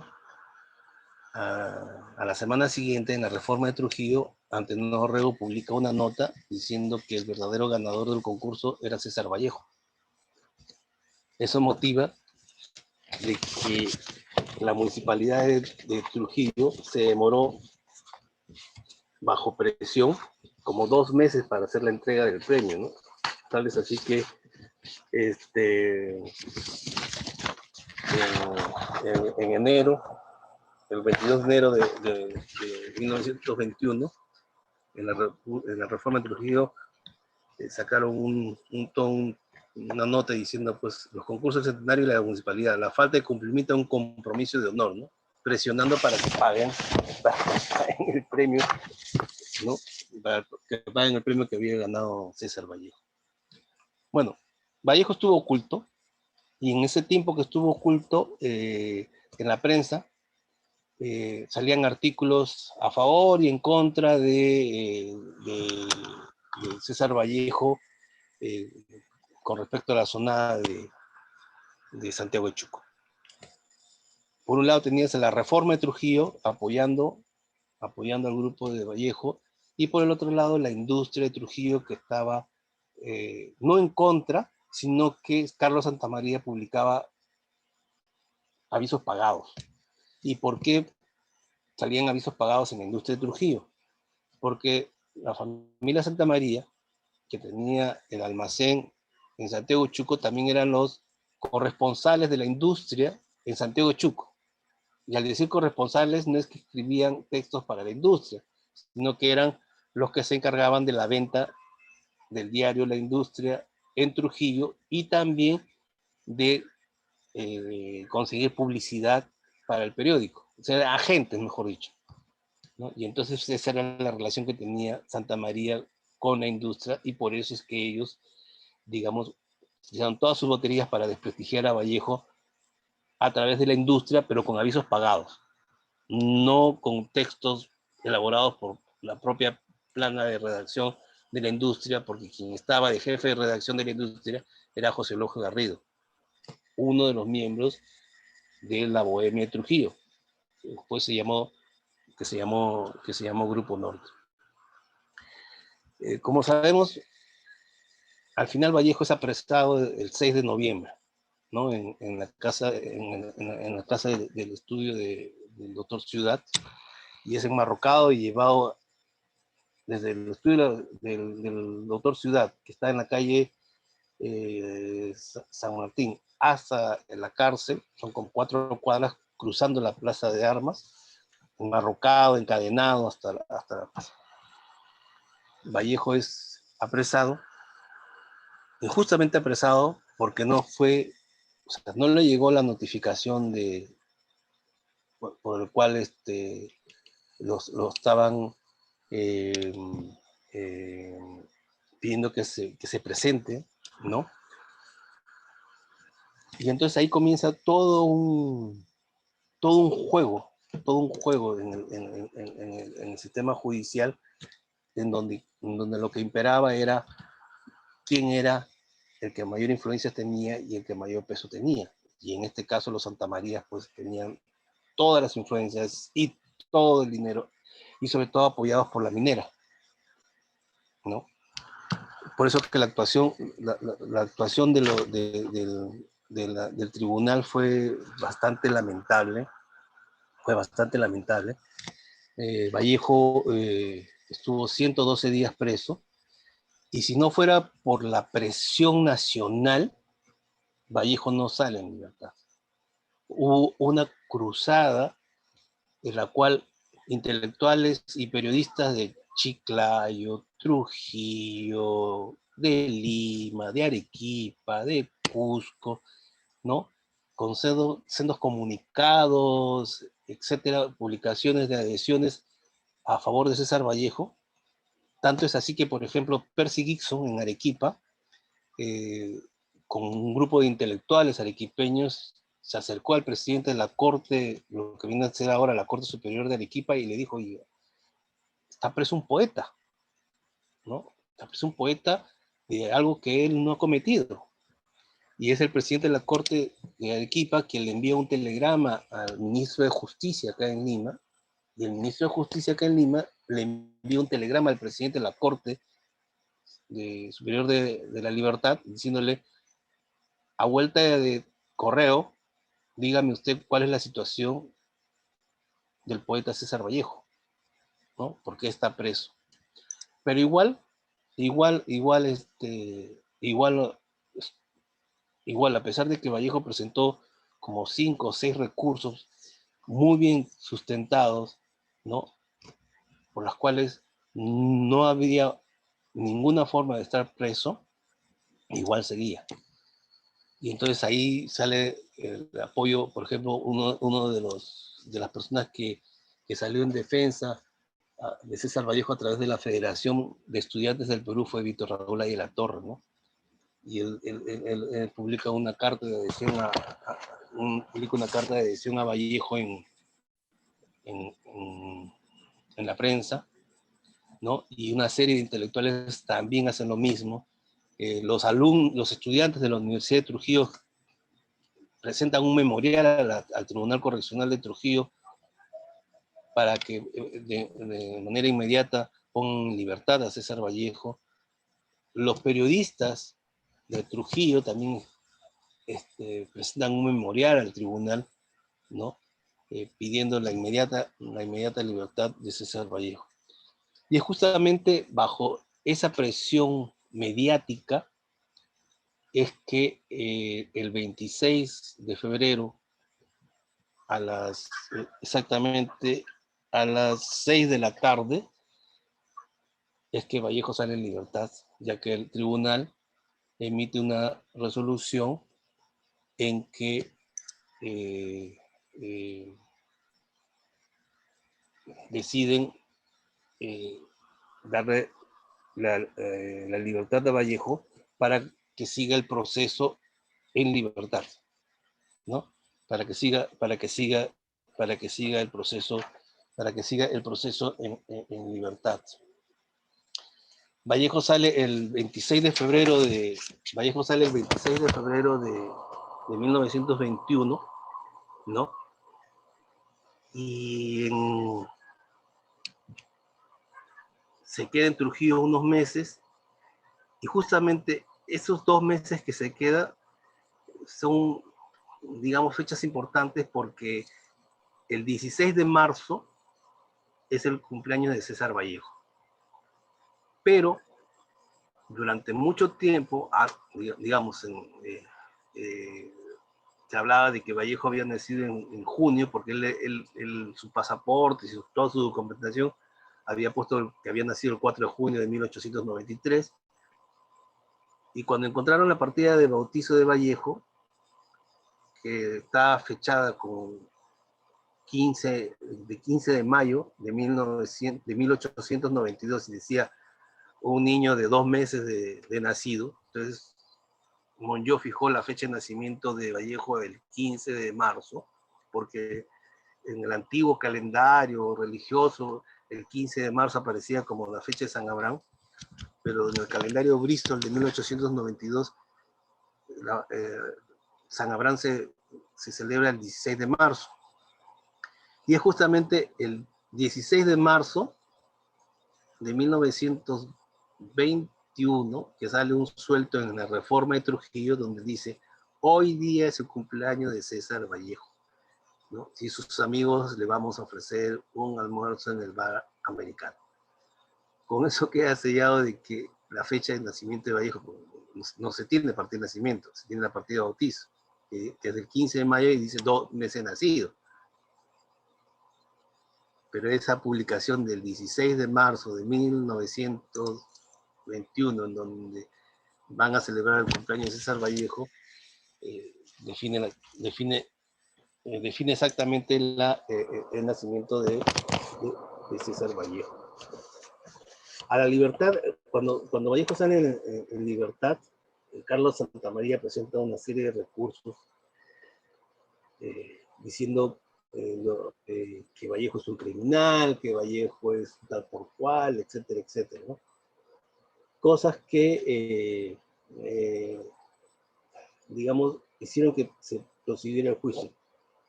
a la semana siguiente, en la Reforma de Trujillo, Antenor Orrego publica una nota diciendo que el verdadero ganador del concurso era César Vallejo. Eso motiva de que la municipalidad de Trujillo se demoró bajo presión como 2 meses para hacer la entrega del premio, ¿no? Tal es así que en enero, el 22 de enero de 1921, en la reforma de Trujillo, sacaron una nota diciendo, pues, los concursos del centenario y la municipalidad, la falta de cumplimiento de un compromiso de honor, ¿no? Presionando para que paguen el premio, ¿no? Para que paguen el premio que había ganado César Vallejo. Bueno, Vallejo estuvo oculto, y en ese tiempo que estuvo oculto, en la prensa, salían artículos a favor y en contra de César Vallejo, con respecto a la zona de Santiago de Chuco. Por un lado tenías la reforma de Trujillo apoyando al grupo de Vallejo, y por el otro lado la industria de Trujillo, que estaba no en contra, sino que Carlos Santamaría publicaba avisos pagados. ¿Y por qué salían avisos pagados en la industria de Trujillo? Porque la familia Santamaría, que tenía el almacén en Santiago de Chuco, también eran los corresponsales de la industria en Santiago de Chuco. Y al decir corresponsales, no es que escribían textos para la industria, sino que eran los que se encargaban de la venta del diario La Industria en Trujillo, y también de conseguir publicidad para el periódico. O sea, agentes, mejor dicho, ¿no? Y entonces esa era la relación que tenía Santamaría con la industria, y por eso es que ellos, digamos, utilizaron todas sus loterías para desprestigiar a Vallejo a través de la industria, pero con avisos pagados, no con textos elaborados por la propia plana de redacción de la industria, porque quien estaba de jefe de redacción de la industria era José Eulogio Garrido, uno de los miembros de la Bohemia de Trujillo, después que se llamó Grupo Norte. Como sabemos, al final Vallejo es apresado el 6 de noviembre, ¿no? En la casa del estudio del doctor Ciudad, y es enmarrocado y llevado desde el estudio del doctor Ciudad, que está en la calle San Martín, hasta la cárcel. Son como 4 cuadras cruzando la plaza de armas, enmarrocado, encadenado hasta la plaza. Vallejo es apresado, injustamente apresado, porque no le llegó la notificación por el cual lo estaban pidiendo que se presente, ¿no? Y entonces ahí comienza todo un juego en el sistema judicial, en donde lo que imperaba era quién era el que mayor influencia tenía y el que mayor peso tenía. Y en este caso los Santamarías pues tenían todas las influencias y todo el dinero, y sobre todo apoyados por la minera, ¿no? Por eso que la actuación del tribunal fue bastante lamentable. Vallejo estuvo 112 días preso, y si no fuera por la presión nacional, Vallejo no sale en libertad. Hubo una cruzada en la cual intelectuales y periodistas de Chiclayo, Trujillo, de Lima, de Arequipa, de Cusco, ¿no? Con sendos comunicados, etcétera, publicaciones de adhesiones a favor de César Vallejo. Tanto es así que, por ejemplo, Percy Gibson en Arequipa, con un grupo de intelectuales arequipeños, se acercó al presidente de la Corte, lo que viene a ser ahora la Corte Superior de Arequipa, y le dijo: oye, está preso un poeta, ¿no? Está preso un poeta de algo que él no ha cometido. Y es el presidente de la Corte de Arequipa quien le envía un telegrama al ministro de Justicia acá en Lima, y el ministro de Justicia acá en Lima le envía un telegrama al presidente de la Corte Superior de la Libertad, diciéndole, a vuelta de correo, dígame usted cuál es la situación del poeta César Vallejo, ¿no? ¿Por qué está preso? Pero igual, a pesar de que Vallejo presentó como 5 o 6 recursos muy bien sustentados, ¿no? Por las cuales no había ninguna forma de estar preso, igual seguía. Y entonces ahí sale el apoyo, por ejemplo, uno de las personas que salió en defensa de César Vallejo a través de la Federación de Estudiantes del Perú fue Víctor Raúl Ayala de la Torre, ¿no? Y él publica una carta de adhesión a Vallejo en la prensa, ¿no? Y una serie de intelectuales también hacen lo mismo. Los estudiantes de la Universidad de Trujillo presentan un memorial al Tribunal Correccional de Trujillo para que de manera inmediata pongan en libertad a César Vallejo. Los periodistas de Trujillo también presentan un memorial al tribunal, ¿no? Pidiendo la inmediata libertad de César Vallejo. Y es justamente bajo esa presión mediática es que el 26 de febrero, exactamente a las 6 de la tarde, es que Vallejo sale en libertad, ya que el tribunal emite una resolución en que deciden darle la libertad a Vallejo para que siga el proceso en libertad, ¿no? Para que siga el proceso en libertad. Vallejo sale el 26 de febrero de 1921, ¿no? Y se queda en Trujillo unos meses, y justamente esos 2 meses que se queda son, digamos, fechas importantes porque el 16 de marzo es el cumpleaños de César Vallejo. Pero durante mucho tiempo, digamos, se hablaba de que Vallejo había nacido en junio, porque su pasaporte y toda su documentación había puesto que había nacido el 4 de junio de 1893. Y cuando encontraron la partida de bautizo de Vallejo, que estaba fechada con 15 de mayo de 1892, y decía un niño de 2 meses de nacido, entonces Monjó fijó la fecha de nacimiento de Vallejo el 15 de marzo, porque en el antiguo calendario religioso el 15 de marzo aparecía como la fecha de San Abraham, pero en el calendario Bristol de 1892 San Abraham se celebra el 16 de marzo. Y es justamente el 16 de marzo de 1921 que sale un suelto en la Reforma de Trujillo donde dice: hoy día es el cumpleaños de César Vallejo, ¿no? Si sus amigos le vamos a ofrecer un almuerzo en el bar americano. Con eso queda sellado de que la fecha de nacimiento de Vallejo no se tiene partida de nacimiento, se tiene la partida de bautizo, que es del 15 de mayo y dice 2 meses nacido. Pero esa publicación del 16 de marzo de 1921, en donde van a celebrar el cumpleaños de César Vallejo, define exactamente el nacimiento de César Vallejo. A la libertad, cuando Vallejo sale en libertad, Carlos Santamaría presenta una serie de recursos diciendo que Vallejo es un criminal, que Vallejo es tal por cual, etcétera, etcétera, ¿no? Cosas que, digamos, hicieron que se procediera el juicio.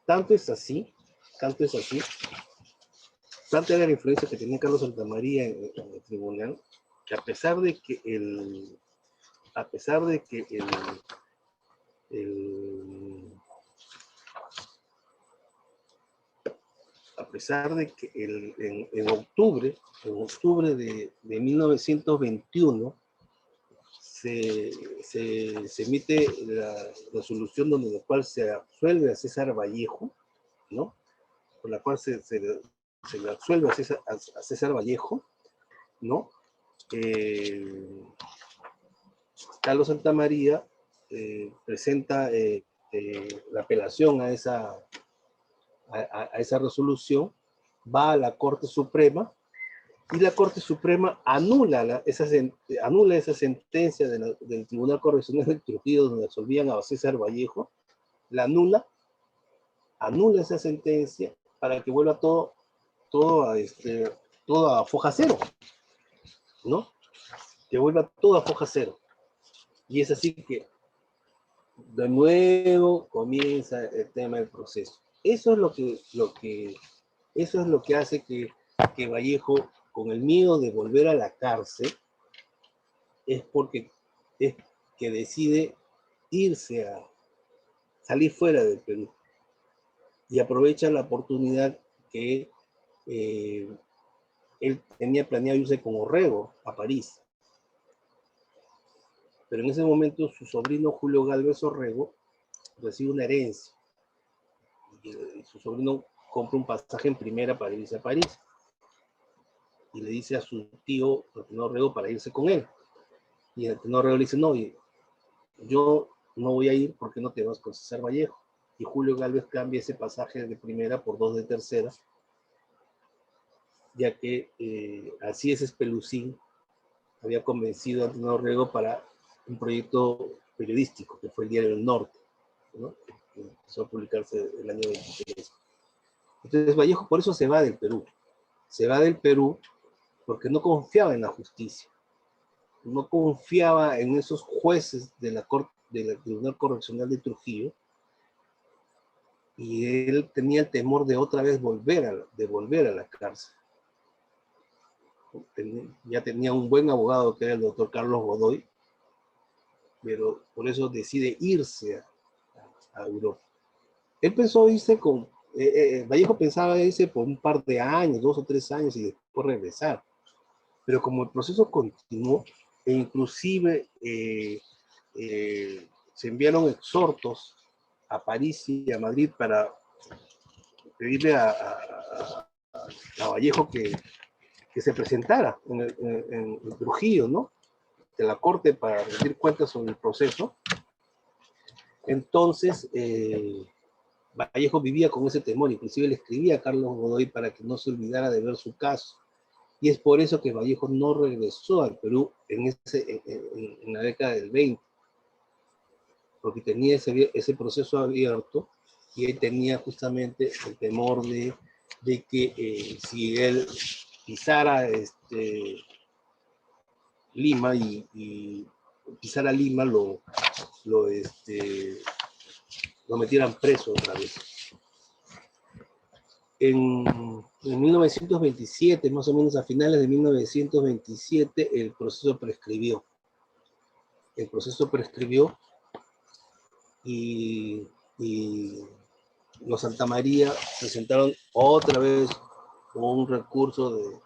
Tanto es así, tanta era la influencia que tenía Carlos Santamaría en el tribunal, que a pesar de que a pesar de que en octubre de 1921, se emite la resolución donde la cual se absuelve a César Vallejo, ¿no? Por la cual se le absuelve a César Vallejo, ¿no? Carlos Santamaría presenta la apelación a esa resolución, va a la Corte Suprema, y la Corte Suprema anula esa sentencia del Tribunal Correccional de Trujillo donde absolvían a César Vallejo, la anula esa sentencia para que vuelva todo a foja cero, ¿no? Que vuelva todo a foja cero. Y es así que de nuevo comienza el tema del proceso. Eso es lo que hace que Vallejo, con el miedo de volver a la cárcel, es que decide irse a salir fuera del Perú y aprovecha la oportunidad que él tenía planeado irse con Orrego a París. Pero en ese momento su sobrino Julio Gálvez Orrego recibe una herencia. Y su sobrino compra un pasaje en primera para irse a París. Y le dice a su tío, Antenor Orrego, para irse con él. Y Antenor Orrego le dice, no, yo no voy a ir porque no te vas con César Vallejo. Y Julio Gálvez cambia ese pasaje de primera por 2 de tercera, ya que así es Espelucín había convencido a Antenor Orrego para un proyecto periodístico, que fue el Diario del Norte, ¿no? Que empezó a publicarse el año 23. Entonces Vallejo por eso se va del Perú. Se va del Perú porque no confiaba en la justicia. No confiaba en esos jueces de la Tribunal Correccional de Trujillo, y él tenía el temor de otra vez volver a la cárcel. Ya tenía un buen abogado que era el doctor Carlos Godoy, pero por eso decide irse a Europa. Él pensó irse Vallejo pensaba irse por un par de años, 2 o 3 años, y después regresar. Pero como el proceso continuó, e inclusive se enviaron exhortos a París y a Madrid para pedirle a Vallejo que se presentara en Trujillo, ¿no? De la corte para rendir cuentas sobre el proceso. Entonces, Vallejo vivía con ese temor, inclusive le escribía a Carlos Godoy para que no se olvidara de ver su caso. Y es por eso que Vallejo no regresó al Perú en la década del 20, porque tenía ese proceso abierto, y él tenía justamente el temor de que si él pisara Lima y pisara Lima, lo metieran preso otra vez. En 1927, más o menos a finales de 1927, el proceso prescribió. Y los Santamaría presentaron otra vez un recurso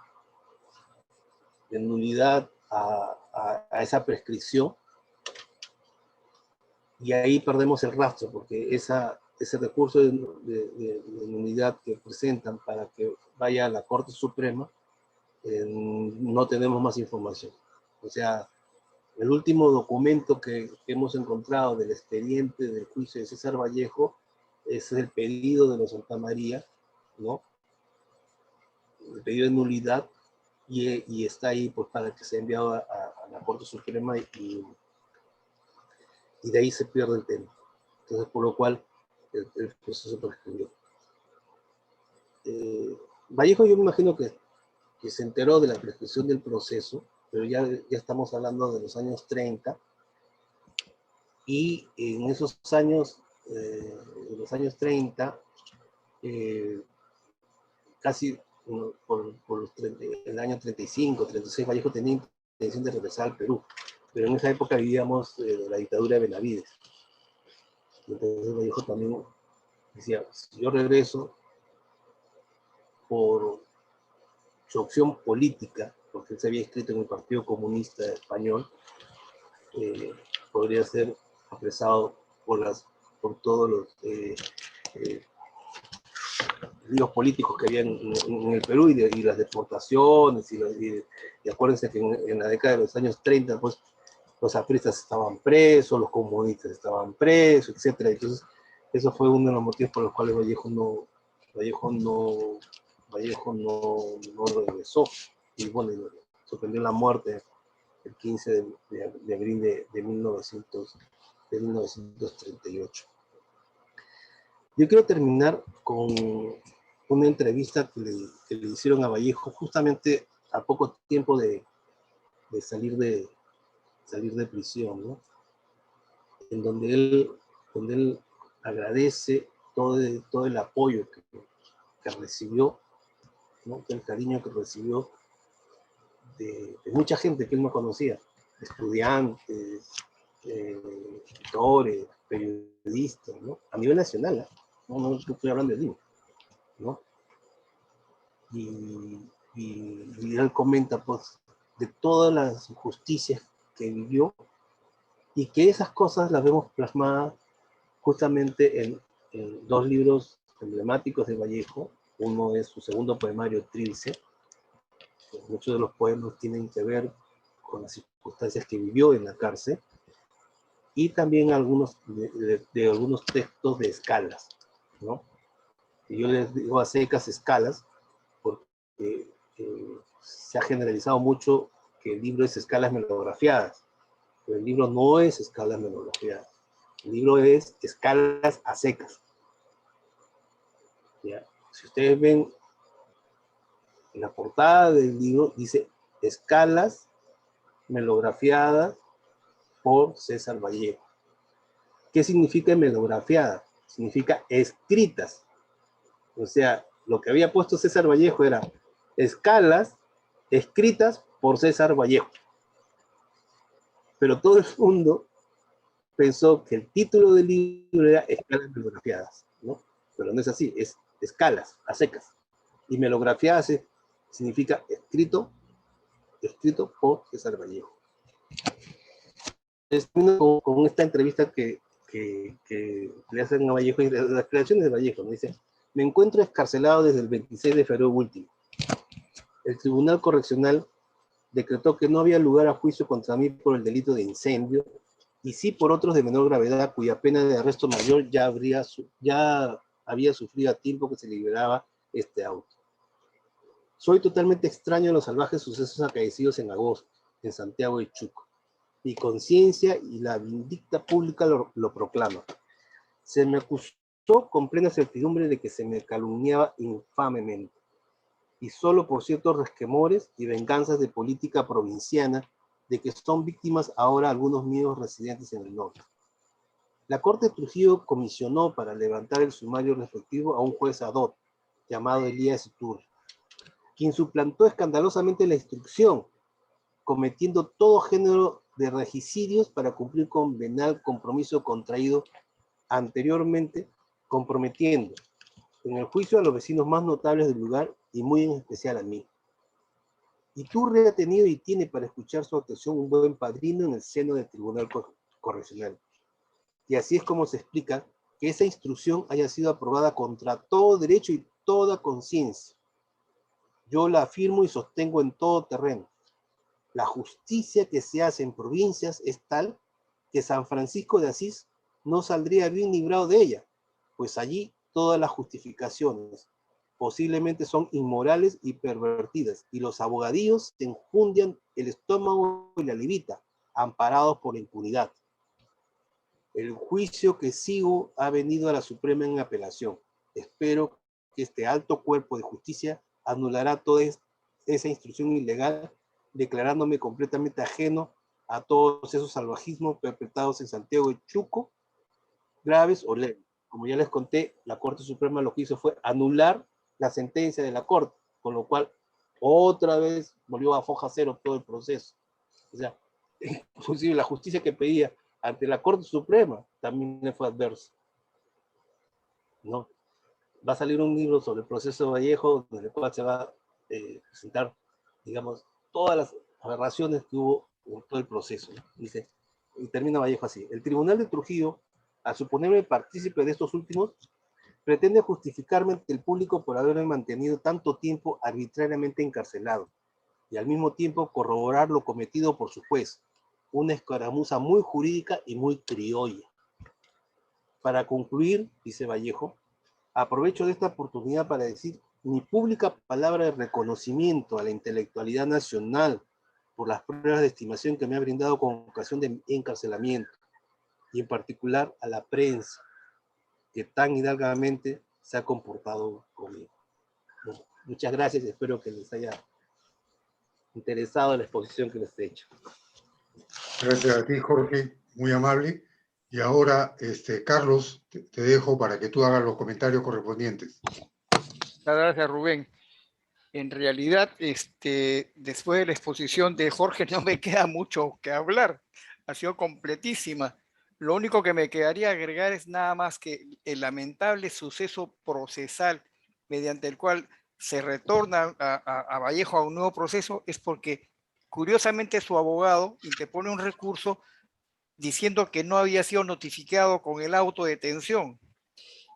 de nulidad a esa prescripción, y ahí perdemos el rastro, porque ese recurso de nulidad que presentan para que vaya a la Corte Suprema, no tenemos más información. O sea, el último documento que hemos encontrado del expediente del juicio de César Vallejo es el pedido de los Santamaría, ¿no? El pedido de nulidad, y está ahí pues, para que sea enviado a la Corte Suprema, y de ahí se pierde el tema. Entonces, por lo cual el proceso prescribió. Vallejo, yo me imagino que se enteró de la prescripción del proceso, pero ya estamos hablando de los años 30, y en esos años, en los años 30, casi por el año 35, 36, Vallejo tenía intención de regresar al Perú, pero en esa época vivíamos la dictadura de Benavides. Entonces Vallejo también decía, si yo regreso, por su opción política, porque él se había inscrito en el Partido Comunista Español, podría ser apresado por todos los líos políticos que había en el Perú y las deportaciones, y acuérdense que en la década de los años 30, pues, los apristas estaban presos, los comunistas estaban presos, etc. Entonces, eso fue uno de los motivos por los cuales Vallejo no regresó. Y bueno, sorprendió la muerte el 15 de abril de 1938. Yo quiero terminar con una entrevista que le hicieron a Vallejo justamente a poco tiempo de salir de prisión, ¿no? En donde él agradece todo el apoyo que recibió, ¿no? El cariño que recibió de mucha gente que él no conocía, estudiantes, escritores, periodistas, ¿no? A nivel nacional, no estoy hablando de Lima, ¿no? Y él comenta, pues, de todas las injusticias que vivió y que esas cosas las vemos plasmadas justamente en dos libros emblemáticos de Vallejo. Uno es su segundo poemario, Trilce. Muchos de los poemas tienen que ver con las circunstancias que vivió en la cárcel, y también algunos de algunos textos de escalas, ¿no? Y yo les digo a secas escalas porque se ha generalizado mucho que el libro es escalas melografiadas, pero el libro no es escalas melografiadas, el libro es escalas a secas. ¿Ya? Si ustedes ven en la portada del libro, dice escalas melografiadas por César Vallejo. ¿Qué significa melografiada? Significa escritas. O sea, lo que había puesto César Vallejo era escalas escritas por César Vallejo. Pero todo el mundo pensó que el título del libro era escalas melografiadas, ¿no? Pero no es así, es escalas, a secas. Y melografiadas significa escrito por César Vallejo. Con esta entrevista que le hacen a Vallejo y las creaciones de Vallejo, ¿no? Dice: me encuentro excarcelado desde el 26 de febrero último. El Tribunal Correccional decretó que no había lugar a juicio contra mí por el delito de incendio, y sí por otros de menor gravedad cuya pena de arresto mayor ya había sufrido a tiempo que se liberaba este auto. Soy totalmente extraño a los salvajes sucesos acaecidos en agosto, en Santiago de Chuco. Mi conciencia y la vindicta pública lo proclaman. Se me acusó con plena certidumbre de que se me calumniaba infamemente, y solo por ciertos resquemores y venganzas de política provinciana de que son víctimas ahora algunos míos residentes en el norte. La Corte de Trujillo comisionó para levantar el sumario respectivo a un juez ad hoc, llamado Elías Iturri, quien suplantó escandalosamente la instrucción, cometiendo todo género de regicidios para cumplir con venal compromiso contraído anteriormente, comprometiendo en el juicio a los vecinos más notables del lugar y muy en especial a mí. Iturri ha tenido y tiene para escuchar su actuación un buen padrino en el seno del Tribunal Correccional. Y así es como se explica que esa instrucción haya sido aprobada contra todo derecho y toda conciencia. Yo la afirmo y sostengo en todo terreno. La justicia que se hace en provincias es tal que San Francisco de Asís no saldría bien librado de ella, pues allí todas las justificaciones posiblemente son inmorales y pervertidas, y los abogadillos se enjundian el estómago y la levita, amparados por la impunidad. El juicio que sigo ha venido a la Suprema en apelación. Espero que este alto cuerpo de justicia anulará toda esa instrucción ilegal, declarándome completamente ajeno a todos esos salvajismos perpetrados en Santiago de Chuco, graves o leves. Como ya les conté, la Corte Suprema lo que hizo fue anular la sentencia de la Corte, con lo cual otra vez volvió a foja cero todo el proceso. O sea, inclusive la justicia que pedía ante la Corte Suprema también le fue adversa, ¿no? va a salir un libro sobre el proceso de Vallejo, en el cual se va a presentar, digamos, todas las aberraciones que hubo en todo el proceso. Dice, y termina Vallejo así: el Tribunal de Trujillo, al suponerme partícipe de estos últimos, pretende justificarme ante el público por haberme mantenido tanto tiempo arbitrariamente encarcelado, y al mismo tiempo corroborar lo cometido por su juez, una escaramuza muy jurídica y muy criolla. Para concluir, dice Vallejo, aprovecho de esta oportunidad para decir mi pública palabra de reconocimiento a la intelectualidad nacional por las pruebas de estimación que me ha brindado con ocasión de mi encarcelamiento, y en particular a la prensa, que tan hidalgamente se ha comportado conmigo. Bueno, muchas gracias, espero que les haya interesado la exposición que les he hecho. Gracias a ti, Jorge, muy amable. Y ahora, Carlos, te dejo para que tú hagas los comentarios correspondientes. Gracias, Rubén. En realidad, después de la exposición de Jorge no me queda mucho que hablar. Ha sido completísima. Lo único que me quedaría agregar es nada más que el lamentable suceso procesal mediante el cual se retorna a Vallejo a un nuevo proceso es porque, curiosamente, su abogado interpone un recurso diciendo que no había sido notificado con el auto de detención.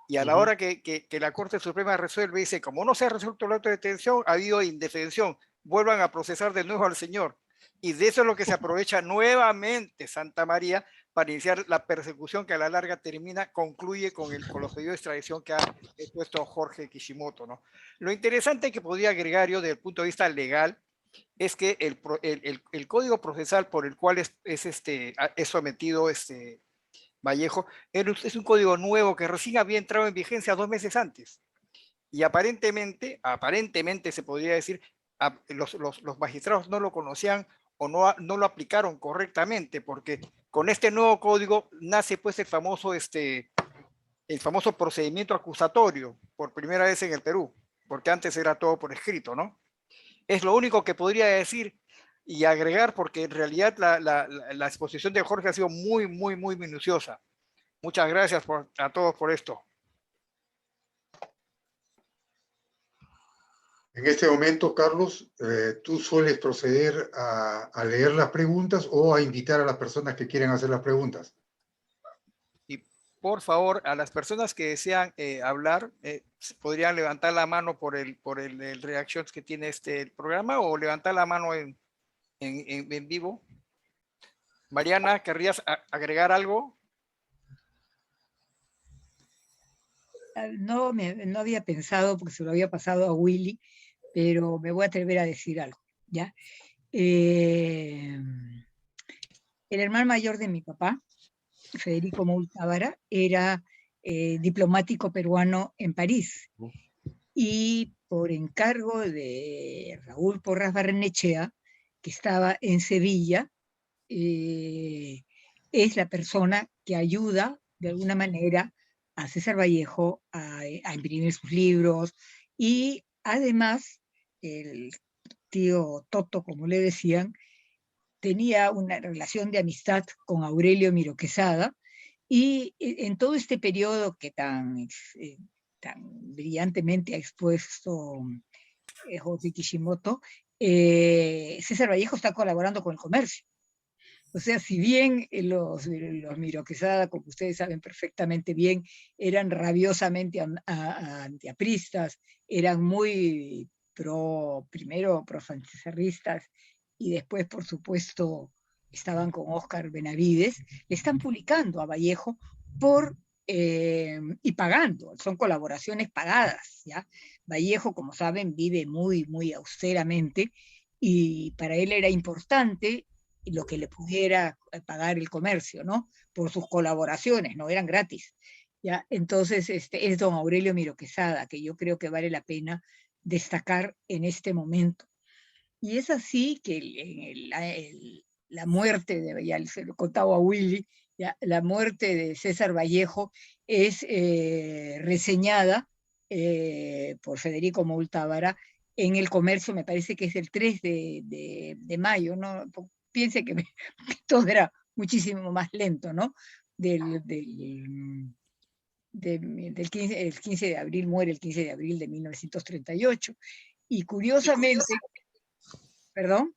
Y a la hora que la Corte Suprema resuelve, dice, como no se ha resuelto el auto de detención, ha habido indefensión, vuelvan a procesar de nuevo al señor. Y de eso es lo que se aprovecha nuevamente Santa María para iniciar la persecución que a la larga concluye con los pedidos de extradición que ha puesto Jorge Kishimoto, ¿no? Lo interesante que podría agregar yo desde el punto de vista legal es que el código procesal por el cual es sometido Vallejo es un código nuevo que recién había entrado en vigencia 2 meses antes. Y aparentemente se podría decir, los magistrados no lo conocían o no lo aplicaron correctamente, porque con este nuevo código nace pues el famoso procedimiento acusatorio por primera vez en el Perú, porque antes era todo por escrito, ¿no? Es lo único que podría decir y agregar, porque en realidad la exposición de Jorge ha sido muy, muy, muy minuciosa. Muchas gracias a todos por esto. En este momento, Carlos, tú sueles proceder a leer las preguntas o a invitar a las personas que quieren hacer las preguntas. Y por favor, a las personas que desean hablar, podrían levantar la mano por el reactions que tiene el programa, o levantar la mano en vivo. Mariana, ¿querrías agregar algo? No había pensado, porque se lo había pasado a Willy, pero me voy a atrever a decir algo, ¿ya? El hermano mayor de mi papá, Federico Moul Tábara, era diplomático peruano en París, y por encargo de Raúl Porras Barrenechea, que estaba en Sevilla, es la persona que ayuda de alguna manera a César Vallejo a imprimir sus libros, y además el tío Toto, como le decían, tenía una relación de amistad con Aurelio Miro Quesada, y en todo este periodo que tan brillantemente ha expuesto José Kishimoto, César Vallejo está colaborando con el comercio. O sea, si bien los Miro Quesada, como ustedes saben perfectamente bien, eran rabiosamente antiapristas, eran muy primero pro-francesarristas, y después, por supuesto, estaban con Óscar Benavides, le están publicando a Vallejo y pagando, son colaboraciones pagadas, ¿ya? Vallejo, como saben, vive muy, muy austeramente, y para él era importante lo que le pudiera pagar el comercio, ¿no? Por sus colaboraciones, no eran gratis. ¿Ya? Entonces, es don Aurelio Miro Quesada, que yo creo que vale la pena destacar en este momento. Y es así que la muerte, ya se lo contaba a Willy, ya, la muerte de César Vallejo es reseñada por Federico Moul Tábara en El Comercio, me parece que es el 3 de mayo, ¿no? Piense que todo era muchísimo más lento, ¿no? el 15 de abril, muere el 15 de abril de 1938. Y curiosamente, perdón.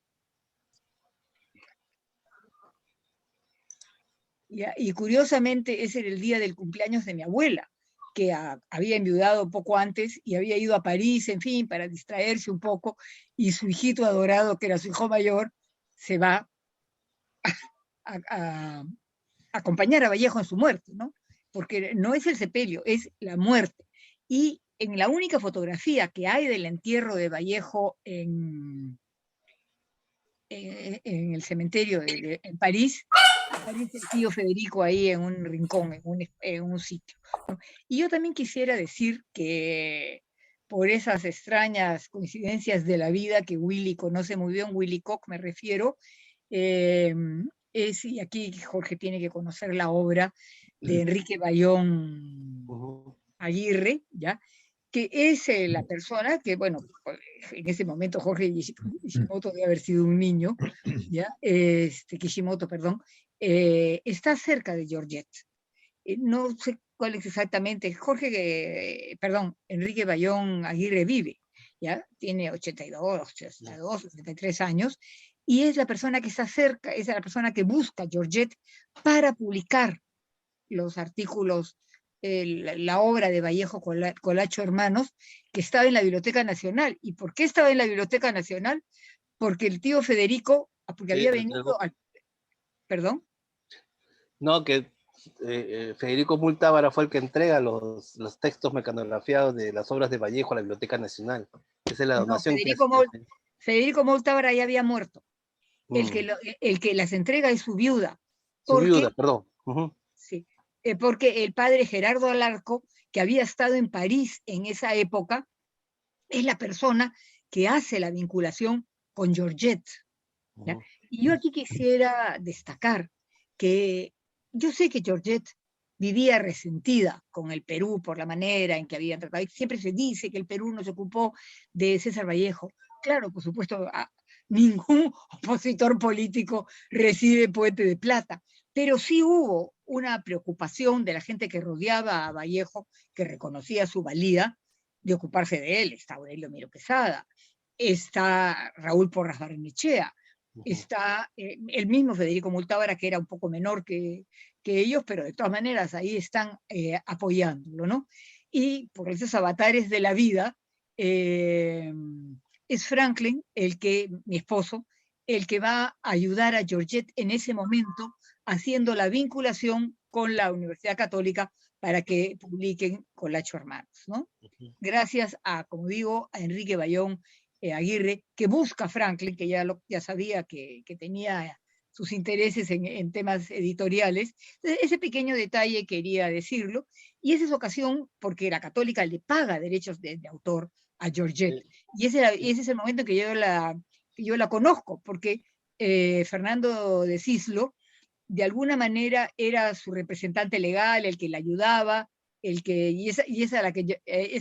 Y curiosamente ese era el día del cumpleaños de mi abuela, que había enviudado poco antes y había ido a París, en fin, para distraerse un poco, y su hijito adorado, que era su hijo mayor, se va a acompañar a Vallejo en su muerte, ¿no? Porque no es el sepelio, es la muerte. Y en la única fotografía que hay del entierro de Vallejo en el cementerio en París, aparece el tío Federico ahí en un rincón, en un sitio, ¿no? Y yo también quisiera decir que por esas extrañas coincidencias de la vida que Willy conoce muy bien, Willy Koch me refiero, y aquí Jorge tiene que conocer la obra de Enrique Bayón Aguirre, ¿ya? Que es la persona que, bueno, en ese momento Jorge Kishimoto debe haber sido un niño, ¿ya? Kishimoto, perdón, está cerca de Georgette. No sé cuál es exactamente. perdón, Enrique Bayón Aguirre vive, ¿ya? Tiene 82, 83 años, y es la persona que está cerca, es la persona que busca a Georgette para publicar los artículos, la obra de Vallejo Colacho Hermanos, que estaba en la Biblioteca Nacional. ¿Y por qué estaba en la Biblioteca Nacional? Porque el tío Federico, porque había venido Perdón. No, que Federico Multábara fue el que entrega los textos mecanografiados de las obras de Vallejo a la Biblioteca Nacional. Esa es la No, donación que hace. Federico Multábara ya había muerto. El que las entrega es su viuda. Su viuda, perdón. Sí, porque el padre Gerardo Alarco, que había estado en París en esa época, es la persona que hace la vinculación con Georgette. ¿Ya? Y yo aquí quisiera destacar que yo sé que Georgette vivía resentida con el Perú por la manera en que habían tratado. Y siempre se dice que el Perú no se ocupó de César Vallejo. Claro, por supuesto, ningún opositor político recibe puente de plata, pero sí hubo una preocupación de la gente que rodeaba a Vallejo, que reconocía su valía de ocuparse de él. Está Aurelio Miro Quesada, está Raúl Porras Barrenechea, está el mismo Federico Multábara, que era un poco menor que ellos, pero de todas maneras ahí están apoyándolo, ¿no? Y por esos avatares de la vida, es Franklin, mi esposo, el que va a ayudar a Georgette en ese momento, haciendo la vinculación con la Universidad Católica para que publiquen Colacho Hermanos, ¿no? Gracias a, como digo, a Enrique Bayón Aguirre, que busca a Franklin, que ya sabía que tenía sus intereses en temas editoriales. Entonces, ese pequeño detalle quería decirlo, y esa es ocasión porque la Católica le paga derechos de autor a Georgette, y ese es el momento en que yo la conozco, porque Fernando de Cislo, de alguna manera, era su representante legal, el que la ayudaba, es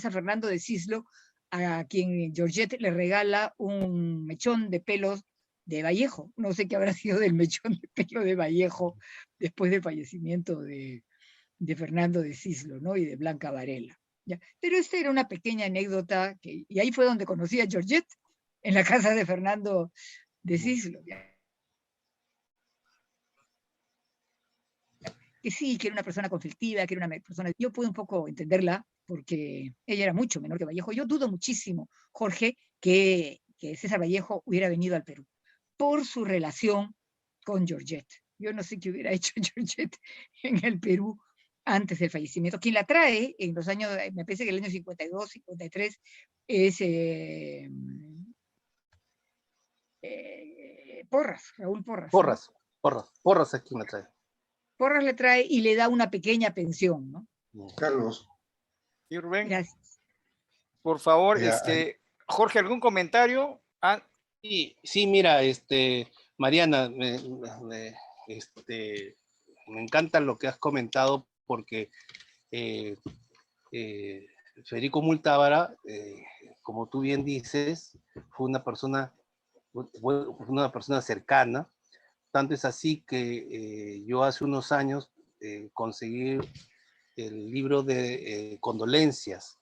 a Fernando de Cislo a quien Georgette le regala un mechón de pelos de Vallejo. No sé qué habrá sido del mechón de pelo de Vallejo después del fallecimiento de Fernando de Cislo, ¿no? Y de Blanca Varela. ¿Ya? Pero esta era una pequeña anécdota, y ahí fue donde conocí a Georgette, en la casa de Fernando de Cislo. ¿Ya? Que sí, que era una persona conflictiva, que era una persona... Yo pude un poco entenderla, porque ella era mucho menor que Vallejo. Yo dudo muchísimo, Jorge, que César Vallejo hubiera venido al Perú por su relación con Georgette. Yo no sé qué hubiera hecho Georgette en el Perú antes del fallecimiento. Quien la trae en los años, me parece que el año 52, 53, es Porras, Raúl Porras. Porras, ¿no? Porras es quien la trae. Porras le trae y le da una pequeña pensión, ¿no? Carlos. Y Rubén, gracias. Por favor, Jorge, ¿algún comentario? Sí, mira, Mariana, me encanta lo que has comentado porque Federico Multábara, como tú bien dices, fue una persona cercana. Tanto es así que yo hace unos años conseguí el libro de condolencias,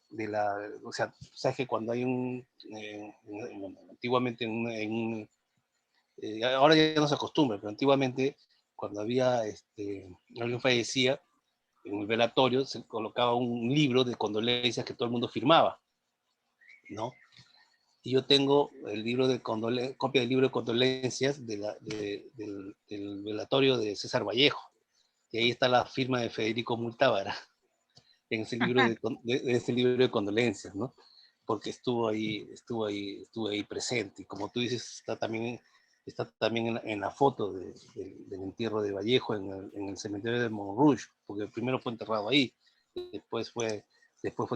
o sea, sabes que cuando hay antiguamente ahora ya no se acostumbra, pero antiguamente cuando había, alguien fallecía, en el velatorio se colocaba un libro de condolencias que todo el mundo firmaba, ¿no? Y yo tengo el libro de copia del libro de condolencias del velatorio de César Vallejo, y ahí está la firma de Federico Multábara, en ese libro ese libro de condolencias, ¿no? Porque estuvo ahí presente, y como tú dices, está también en la foto del entierro de Vallejo en el cementerio de Montrouge, porque primero fue enterrado ahí, después fue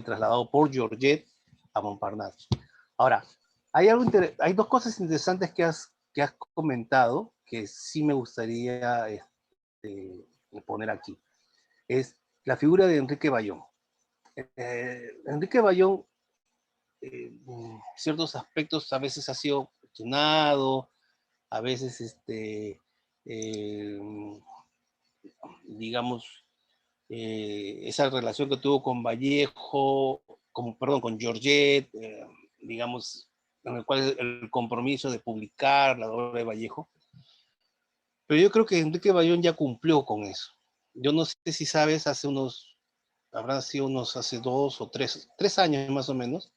trasladado por Georgette a Montparnasse. Ahora, hay dos cosas interesantes que has comentado que sí me gustaría poner aquí. Es la figura de Enrique Bayón. Enrique Bayón, ciertos aspectos a veces ha sido cuestionado, a veces, digamos, esa relación que tuvo con Vallejo, con Georgette, digamos, en el cual el compromiso de publicar la obra de Vallejo. Pero yo creo que Enrique Bayón ya cumplió con eso. Yo no sé si sabes, habrán sido hace 2 o 3 años más o menos,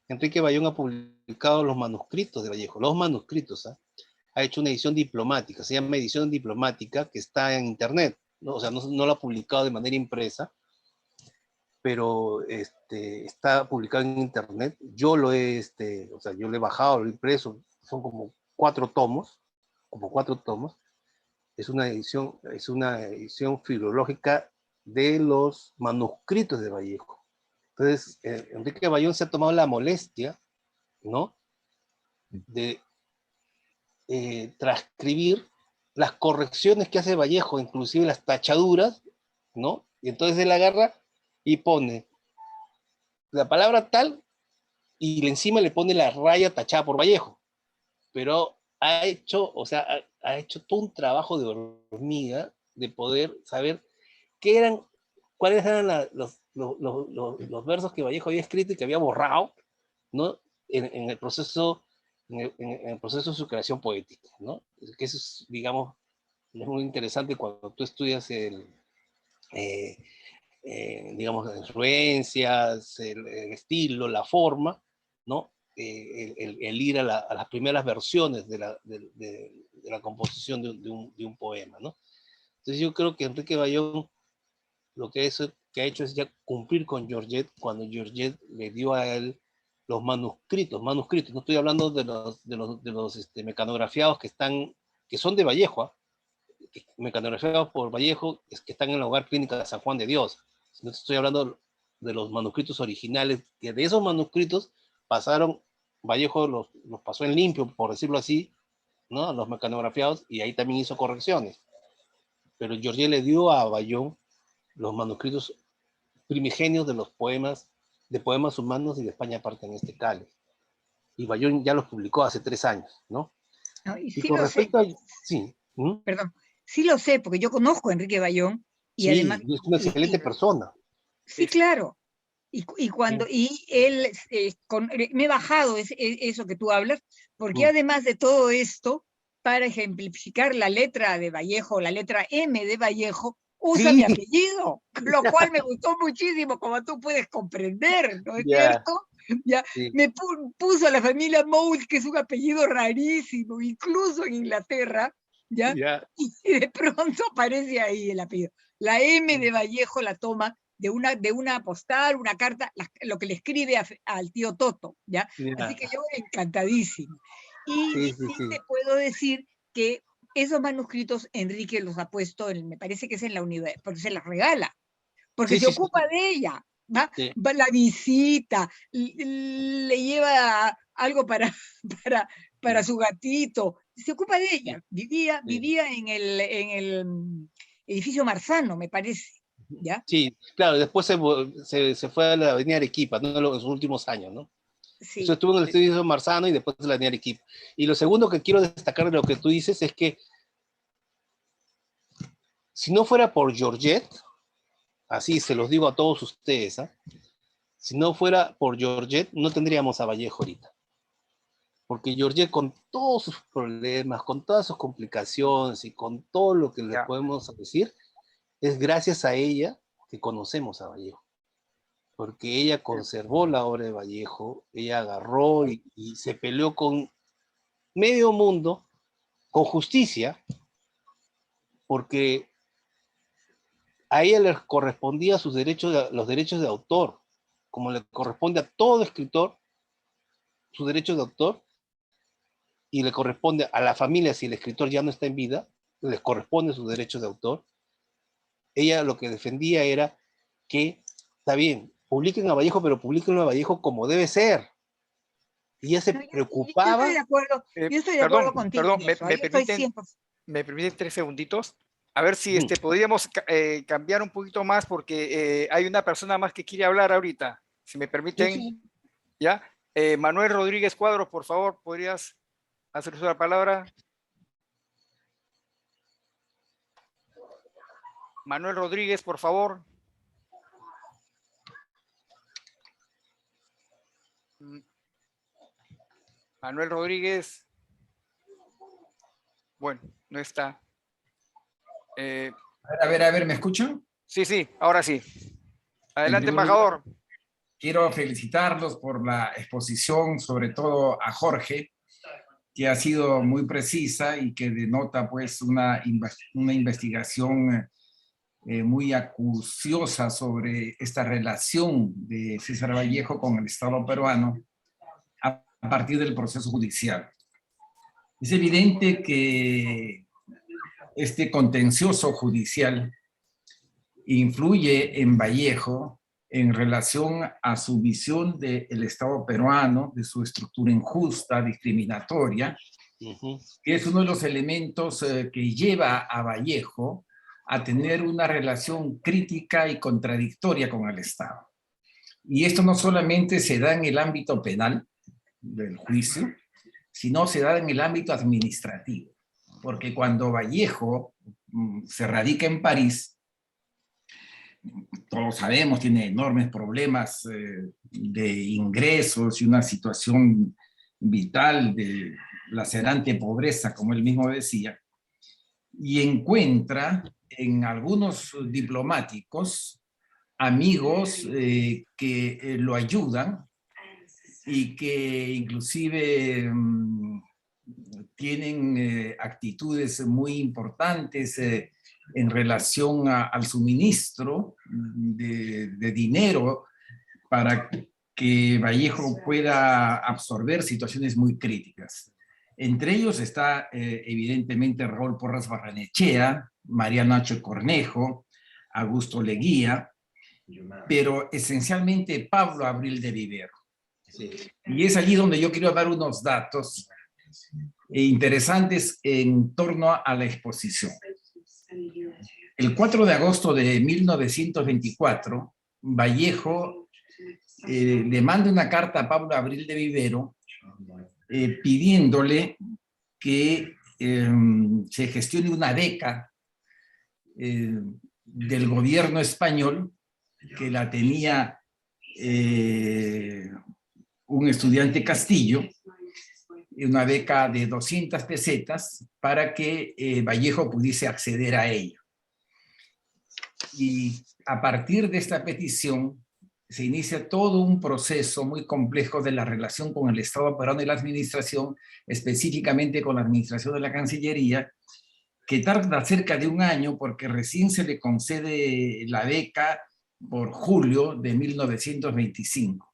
Enrique Bayón ha publicado los manuscritos de Vallejo, los manuscritos, ¿eh? Ha hecho una edición diplomática, se llama edición diplomática, que está en internet, ¿no? O sea, no lo ha publicado de manera impresa, pero está publicado en internet. Yo lo he bajado, lo he impreso, son como 4 tomos, es una edición filológica de los manuscritos de Vallejo. Entonces, Enrique Bayón se ha tomado la molestia, ¿no?, de transcribir las correcciones que hace Vallejo, inclusive las tachaduras, ¿no? Y entonces él agarra y pone la palabra tal y encima le pone la raya tachada por Vallejo. Pero ha hecho todo un trabajo de hormiga de poder saber cuáles eran los versos que Vallejo había escrito y que había borrado, ¿no? En el proceso de su creación poética, ¿no? Que eso es, digamos, es muy interesante cuando tú estudias digamos, las influencias, el estilo, la forma, ¿no? El ir a las primeras versiones de la composición de un poema, ¿no? Entonces yo creo que Enrique Bayón lo que ha hecho es ya cumplir con Georgette cuando Georgette le dio a él los manuscritos, no estoy hablando de los mecanografiados que son de Vallejo, mecanografiados por Vallejo, que están en el Hogar Clínica de San Juan de Dios. No estoy hablando de los manuscritos originales, que de esos manuscritos Vallejo los pasó en limpio, por decirlo así, ¿no?, los mecanografiados, y ahí también hizo correcciones. Pero Georgette le dio a Bayón los manuscritos primigenios de poemas humanos y de España pertenece Cáliz. Y Bayón ya los publicó hace 3 años, ¿no? No, y Y sí con lo sé. respecto a... Sí. Perdón, sí lo sé, porque yo conozco a Enrique Bayón y Sí, además... es una excelente persona. Sí, claro. Y él, me he bajado eso que tú hablas, porque además de todo esto, para ejemplificar la letra de Vallejo, la letra M de Vallejo, usa mi apellido, lo cual me gustó muchísimo, como tú puedes comprender, ¿no es cierto? Ya, me puso a la familia Mould, que es un apellido rarísimo, incluso en Inglaterra, ¿ya? Y de pronto aparece ahí el apellido. La M de Vallejo la toma de una postal, una carta, lo que le escribe al tío Toto, ¿ya? Así que yo encantadísima. Y sí te puedo decir que esos manuscritos Enrique los ha puesto, me parece que es en la universidad, porque se las regala, porque se ocupa de ella, ¿va? Va, la visita, le lleva algo para su gatito, se ocupa de ella. Vivía en el edificio Marzano, me parece. ¿Ya? Sí, claro, después se fue a la avenida Arequipa, ¿no?, en los últimos años, ¿no? Sí. Eso estuvo en el estudio Marzano y después de la avenida Arequipa. Y lo segundo que quiero destacar de lo que tú dices es que si no fuera por Georgette, así se los digo a todos ustedes, ¿ah? Si no fuera por Georgette, no tendríamos a Vallejo ahorita. Porque Georgette, con todos sus problemas, con todas sus complicaciones y con todo lo que le podemos decir, es gracias a ella que conocemos a Vallejo. Porque ella conservó la obra de Vallejo, ella agarró y se peleó con medio mundo, con justicia, porque a ella le correspondía sus derechos, los derechos de autor, como le corresponde a todo escritor, sus derechos de autor, y le corresponde a la familia, si el escritor ya no está en vida, les corresponde sus derechos de autor. Ella lo que defendía era que, está bien, publiquen a Vallejo, pero publiquen a Vallejo como debe ser. Y ella se preocupaba. Yo estoy de acuerdo contigo. Perdón, me permiten 3 segunditos. A ver si podríamos cambiar un poquito más, porque hay una persona más que quiere hablar ahorita. Si me permiten. Sí. ¿Ya? Manuel Rodríguez Cuadros, por favor, ¿podrías hacer uso de la palabra? Manuel Rodríguez, por favor. Manuel Rodríguez. Bueno, no está. A ver, ¿me escuchan? Sí, ahora sí. Adelante, embajador. Quiero felicitarlos por la exposición, sobre todo a Jorge, que ha sido muy precisa y que denota pues una investigación muy acuciosa sobre esta relación de César Vallejo con el Estado peruano a partir del proceso judicial. Es evidente que este contencioso judicial influye en Vallejo en relación a su visión del Estado peruano, de su estructura injusta, discriminatoria, que es uno de los elementos que lleva a Vallejo a tener una relación crítica y contradictoria con el Estado. Y esto no solamente se da en el ámbito penal del juicio, sino se da en el ámbito administrativo. Porque cuando Vallejo se radica en París, todos sabemos, tiene enormes problemas de ingresos y una situación vital de lacerante pobreza, como él mismo decía, y encuentra en algunos diplomáticos amigos que lo ayudan y que inclusive tienen actitudes muy importantes en relación al suministro de dinero para que Vallejo pueda absorber situaciones muy críticas. Entre ellos está evidentemente Raúl Porras Barrenechea, Mariano H. Cornejo, Augusto Leguía, pero esencialmente Pablo Abril de Vivero. Sí. Y es allí donde yo quiero dar unos datos interesantes en torno a la exposición. El 4 de agosto de 1924, Vallejo le manda una carta a Pablo Abril de Vivero pidiéndole que se gestione una beca del gobierno español, que la tenía un estudiante Castillo, una beca de 200 pesetas para que Vallejo pudiese acceder a ella. Y a partir de esta petición se inicia todo un proceso muy complejo de la relación con el Estado peruano y la administración, específicamente con la administración de la Cancillería, que tarda cerca de un año porque recién se le concede la beca por julio de 1925.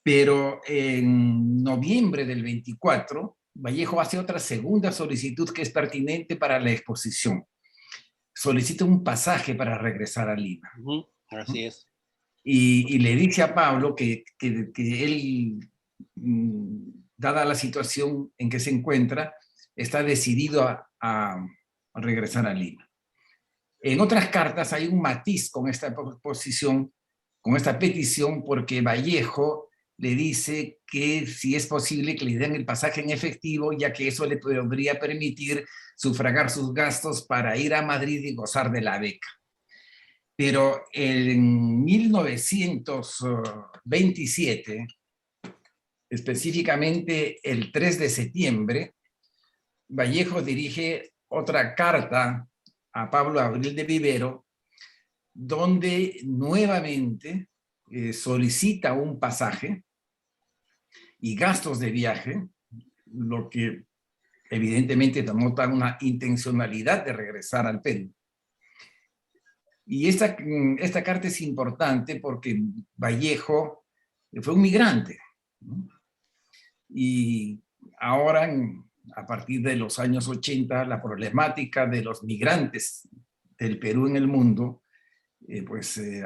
Pero en noviembre del 24, Vallejo hace otra segunda solicitud que es pertinente para la exposición. Solicita un pasaje para regresar a Lima. Así es. Y le dice a Pablo que él, dada la situación en que se encuentra, está decidido a regresar a Lima. En otras cartas hay un matiz con esta posición, con esta petición, porque Vallejo le dice que si es posible que le den el pasaje en efectivo, ya que eso le podría permitir sufragar sus gastos para ir a Madrid y gozar de la beca. Pero en 1927, específicamente el 3 de septiembre, Vallejo dirige otra carta a Pablo Abril de Vivero, donde nuevamente solicita un pasaje y gastos de viaje, lo que evidentemente denota una intencionalidad de regresar al Perú. Y esta carta es importante porque Vallejo fue un migrante, ¿no? Y ahora, a partir de los años 80, la problemática de los migrantes del Perú en el mundo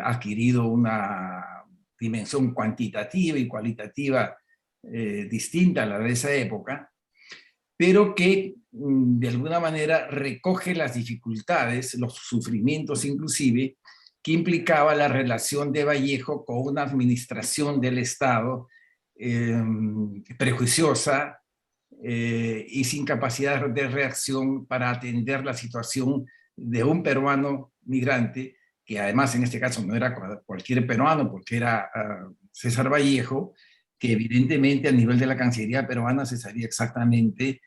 ha adquirido una dimensión cuantitativa y cualitativa distinta a la de esa época, pero que de alguna manera recoge las dificultades, los sufrimientos inclusive, que implicaba la relación de Vallejo con una administración del Estado prejuiciosa y sin capacidad de reacción para atender la situación de un peruano migrante, que además en este caso no era cualquier peruano, porque era César Vallejo, que evidentemente a nivel de la Cancillería peruana se sabía exactamente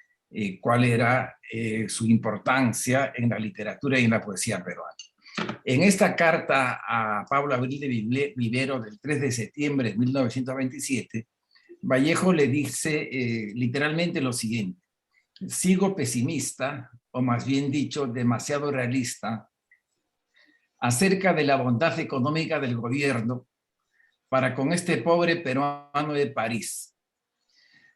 cuál era su importancia en la literatura y en la poesía peruana. En esta carta a Pablo Abril de Vivero del 3 de septiembre de 1927, Vallejo le dice literalmente lo siguiente: sigo pesimista, o más bien dicho, demasiado realista, acerca de la bondad económica del gobierno para con este pobre peruano de París.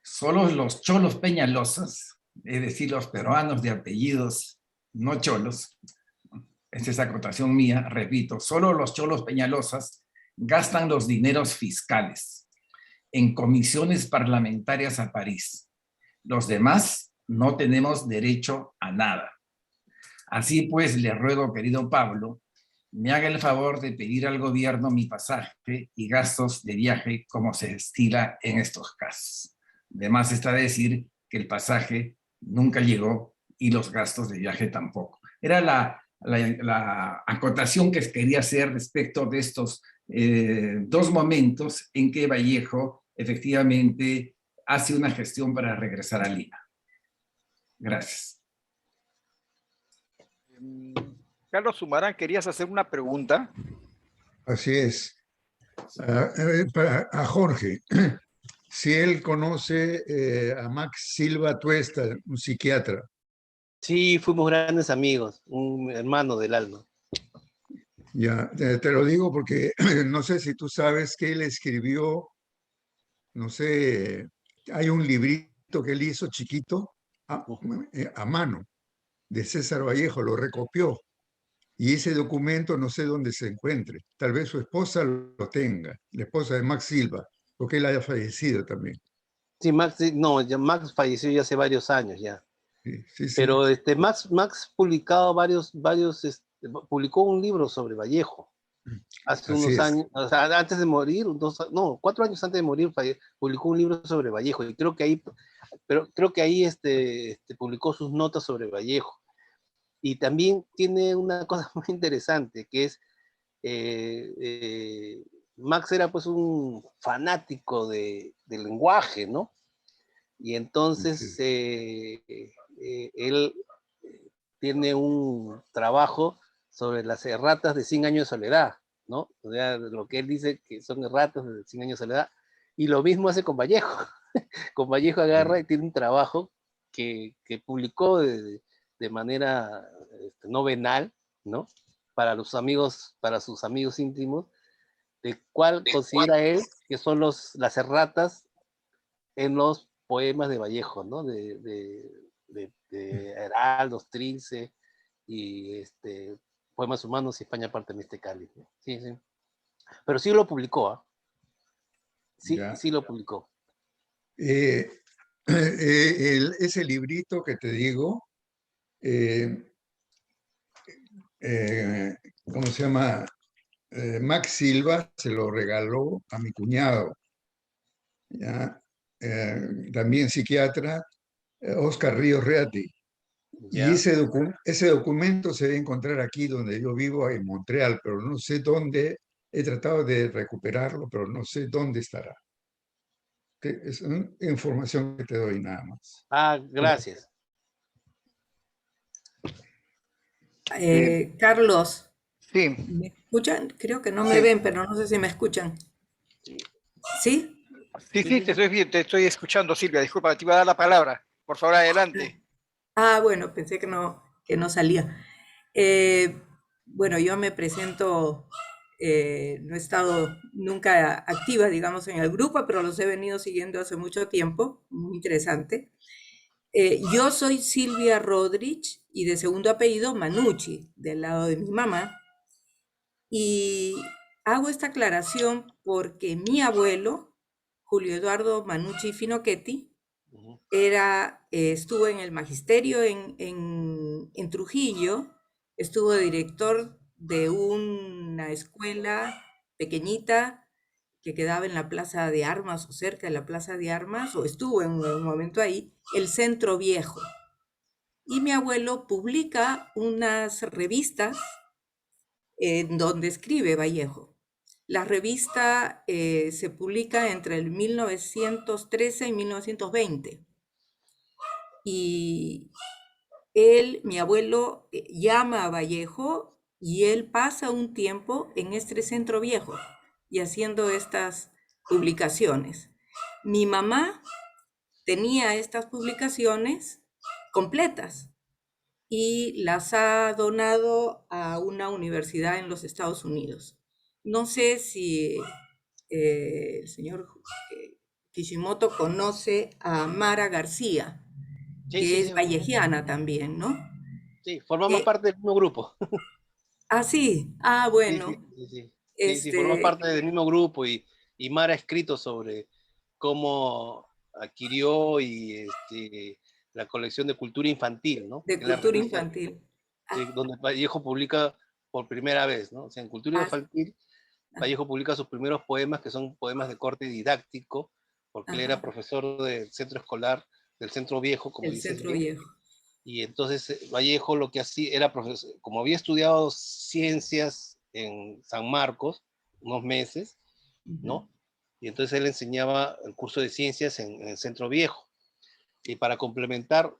Solo los cholos Peñalosas, es decir, los peruanos de apellidos no cholos, esta es acotación mía, repito, solo los cholos Peñalosas gastan los dineros fiscales en comisiones parlamentarias a París. Los demás no tenemos derecho a nada. Así pues, le ruego, querido Pablo, me haga el favor de pedir al gobierno mi pasaje y gastos de viaje como se estila en estos casos. Además está decir que el pasaje nunca llegó y los gastos de viaje tampoco. Era la acotación que quería hacer respecto de estos dos momentos en que Vallejo efectivamente hace una gestión para regresar a Lima. Gracias. Carlos Sumarán, querías hacer una pregunta. Así es. A Jorge, si él conoce a Max Silva Tuesta, un psiquiatra. Sí, fuimos grandes amigos, un hermano del alma. Ya, te lo digo porque no sé si tú sabes que él escribió, no sé, hay un librito que él hizo chiquito a mano de César Vallejo, lo recopió. Y ese documento no sé dónde se encuentre. Tal vez su esposa lo tenga, la esposa de Max Silva, porque él haya fallecido también. Sí, Max, no, ya Max falleció ya hace varios años ya. Sí, sí, sí. Pero Max publicado publicó un libro sobre Vallejo hace Así unos es. años, o sea, antes de morir, 4 años antes de morir, publicó un libro sobre Vallejo, y creo que ahí publicó sus notas sobre Vallejo. Y también tiene una cosa muy interesante, que es Max era pues un fanático del lenguaje, ¿no? Y entonces él tiene un trabajo sobre las erratas de 100 años de soledad, ¿no? O sea, lo que él dice que son erratas de 100 años de soledad, y lo mismo hace con Vallejo. Con Vallejo agarra y tiene un trabajo que publicó de manera no venal, ¿no? Para sus amigos íntimos, de cuál considera él que son las erratas en los poemas de Vallejo, ¿no? De Heraldos, Trilce y Poemas Humanos y España parte de este cáliz, ¿no? Sí, sí. Pero sí lo publicó, ¿eh? Sí, Ya. sí lo publicó. Ese librito que te digo, ¿cómo se llama? Max Silva se lo regaló a mi cuñado, ¿ya? También psiquiatra, Oscar Ríos Reati. Y ¿ya? ese documento se debe encontrar aquí donde yo vivo, en Montreal, pero no sé dónde. He tratado de recuperarlo, pero no sé dónde estará. Es una información que te doy nada más. Ah, gracias. Carlos, Sí, ¿me escuchan? Creo que no me sí, ven, pero no sé si me escuchan. ¿Sí? sí, Sí, sí, sí, sí. te estoy escuchando, Silvia. Disculpa, te iba a dar la palabra. Por favor, adelante. Ah, bueno, pensé que no salía. Eh, bueno, yo me presento, no he estado nunca activa, digamos, en el grupo, pero los he venido siguiendo hace mucho tiempo, muy interesante. Yo soy Silvia Rodríguez y de segundo apellido Manucci, del lado de mi mamá. Y hago esta aclaración porque mi abuelo, Julio Eduardo Manucci Finocchetti, Ujú. estuvo en el magisterio en Trujillo, estuvo de director de una escuela pequeñita que quedaba en la Plaza de Armas o cerca de la Plaza de Armas, o estuvo en un momento ahí, el Centro Viejo. Y mi abuelo publica unas revistas en donde escribe Vallejo. La revista se publica entre el 1913 y 1920. Y mi abuelo, llama a Vallejo y él pasa un tiempo en este centro viejo y haciendo estas publicaciones. Mi mamá tenía estas publicaciones completas y las ha donado a una universidad en los Estados Unidos. No sé si el señor Kishimoto conoce a Mara García, Sí, que sí, es sí, vallejiana también, ¿no? sí, formamos Eh, parte del mismo grupo. sí, Sí, sí, bueno, sí, sí. Sí, sí, formamos este, parte del mismo grupo y Mara ha escrito sobre cómo adquirió la colección de cultura infantil, ¿no? de Que es la cultura revista infantil. donde Vallejo publica por primera vez, ¿no? O sea, en cultura Ah, infantil, Vallejo publica sus primeros poemas, que son poemas de corte didáctico, porque él era ajá, profesor del centro escolar, del centro viejo, como el dices centro bien. viejo. Y entonces Vallejo lo que hacía era profesor, como había estudiado ciencias en San Marcos unos meses, Uh-huh. ¿no? Y entonces él enseñaba el curso de ciencias en el Centro Viejo. Y para complementar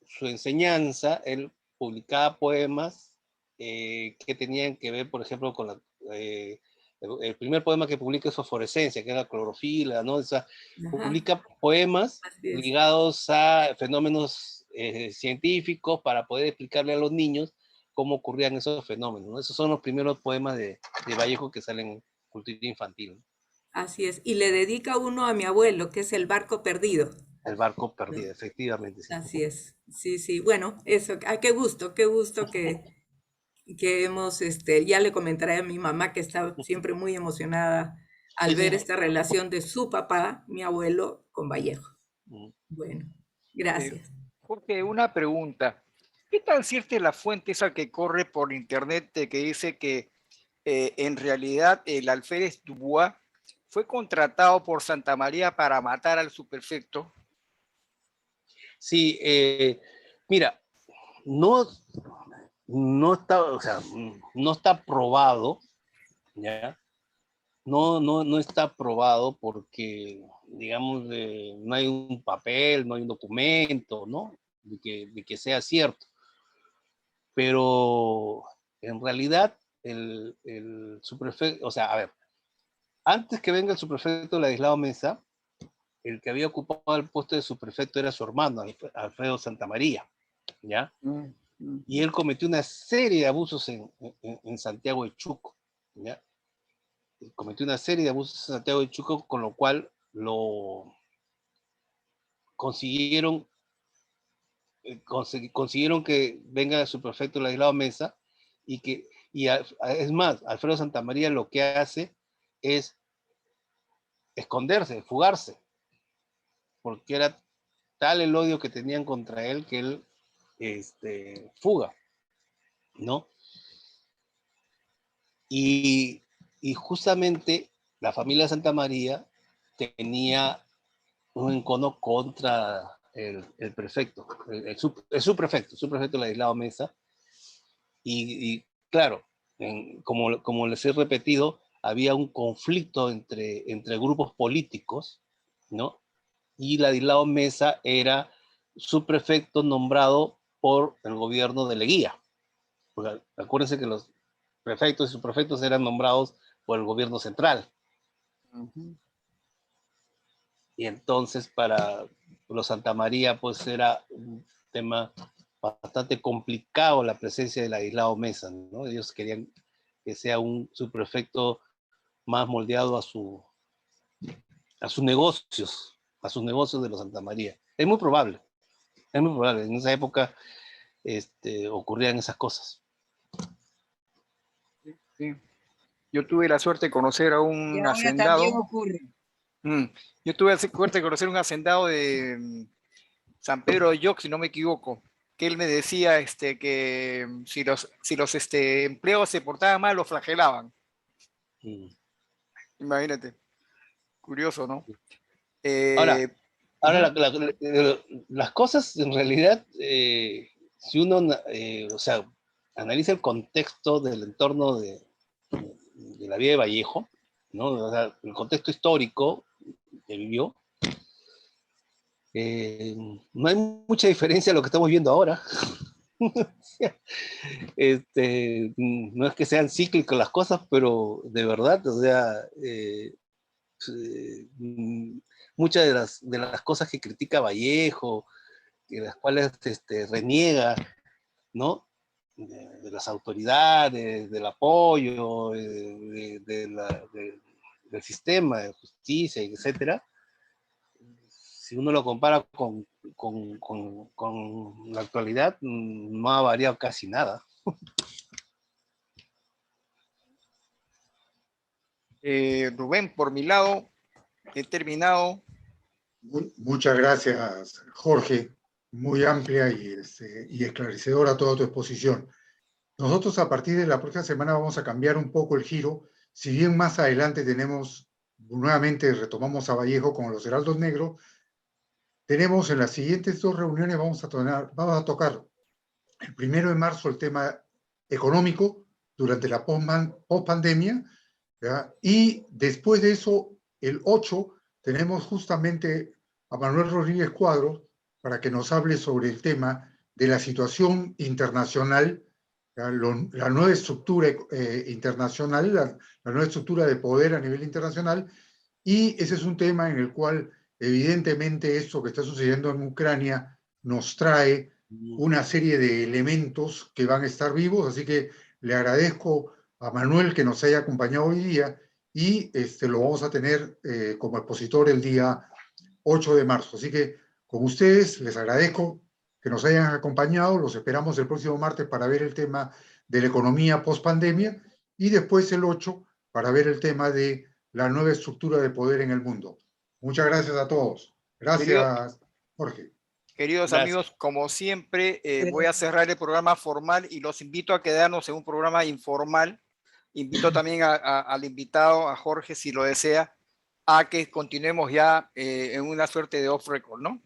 su enseñanza, él publicaba poemas que tenían que ver, por ejemplo, con el primer poema que publica es Fosforescencia, que es la clorofila, ¿no? O sea, Ajá, publica poemas así es. ligados a fenómenos científicos para poder explicarle a los niños cómo ocurrían esos fenómenos, ¿no? Esos son los primeros poemas de Vallejo que salen en cultura infantil, ¿no? Así es. Y le dedica uno a mi abuelo, que es El barco perdido. El barco ¿No? perdido, efectivamente, sí. Así es. Sí, sí. Bueno, eso, qué gusto que hemos, ya le comentaré a mi mamá que está siempre muy emocionada al Sí, ver sí. esta relación de su papá, mi abuelo, con Vallejo. Bueno, Eh, gracias. Jorge, una pregunta. ¿Qué tan cierta es la fuente esa que corre por internet que dice que en realidad el alférez Dubois fue contratado por Santa María para matar al subprefecto? Sí, mira, no, no está, o sea, no está probado, ¿ya? No está probado porque, digamos, no hay un papel, no hay un documento, ¿no? De que sea cierto. Pero en realidad el subprefecto, o sea, a ver, antes que venga el subprefecto Ladislao Mesa, el que había ocupado el puesto de subprefecto era su hermano, Alfredo Santamaría, ¿ya? Y él cometió una serie de abusos en Santiago de Chuco, ¿ya? Cometió una serie de abusos en Santiago de Chuco, con lo cual lo consiguieron, consiguieron que venga el subprefecto Ladislao Mesa es más, Alfredo Santamaría lo que hace es esconderse, fugarse, porque era tal el odio que tenían contra él que él fuga, ¿no? Y, y justamente la familia Santa María tenía un encono contra el prefecto, el subprefecto Ladislao Mesa, y claro, como les he repetido, había un conflicto entre grupos políticos, ¿no? Y Ladislao Mesa era subprefecto nombrado por el gobierno de Leguía. Porque acuérdense que los prefectos y subprefectos eran nombrados por el gobierno central. Y entonces para los Santa María pues era un tema bastante complicado la presencia de Ladislao Mesa, ¿no? Ellos querían que sea un subprefecto más moldeado a sus negocios de los Santa María. Es muy probable, en esa época ocurrían esas cosas. Sí. Yo tuve la suerte de conocer a Y un ahora también hacendado. ocurre. Yo tuve la suerte de conocer un hacendado de San Pedro de Lloc, si no me equivoco, que él me decía que si los empleados se portaban mal, los flagelaban. Imagínate, curioso, ¿no? Ahora, las cosas en realidad, si uno o sea, analiza el contexto del entorno de la vida de Vallejo, ¿no? O sea, el contexto histórico que vivió, no hay mucha diferencia a lo que estamos viendo ahora. No es que sean cíclicas las cosas, pero de verdad, o sea, muchas de las cosas que critica Vallejo, de las cuales reniega, ¿no? De las autoridades, del apoyo, del sistema de justicia, etcétera. Si uno lo compara con la actualidad, no ha variado casi nada. Rubén, por mi lado, he terminado. Muchas gracias, Jorge. Muy amplia y esclarecedora toda tu exposición. Nosotros a partir de la próxima semana vamos a cambiar un poco el giro. Si bien más adelante nuevamente retomamos a Vallejo con los Heraldos Negros, tenemos en las siguientes 2 reuniones vamos a tocar el 1 de marzo el tema económico durante la post-pandemia, y después de eso, el 8, tenemos justamente a Manuel Rodríguez Cuadros para que nos hable sobre el tema de la situación internacional, la nueva estructura internacional, la nueva estructura de poder a nivel internacional, y ese es un tema en el cual evidentemente esto que está sucediendo en Ucrania nos trae una serie de elementos que van a estar vivos, así que le agradezco a Manuel que nos haya acompañado hoy día y lo vamos a tener como expositor el día 8 de marzo. Así que con ustedes les agradezco que nos hayan acompañado, los esperamos el próximo martes para ver el tema de la economía post-pandemia y después el 8 para ver el tema de la nueva estructura de poder en el mundo. Muchas gracias a todos. Gracias, Jorge. Queridos Gracias. amigos, como siempre, voy a cerrar el programa formal y los invito a quedarnos en un programa informal. Invito también al invitado, a Jorge, si lo desea, a que continuemos ya en una suerte de off record, ¿no?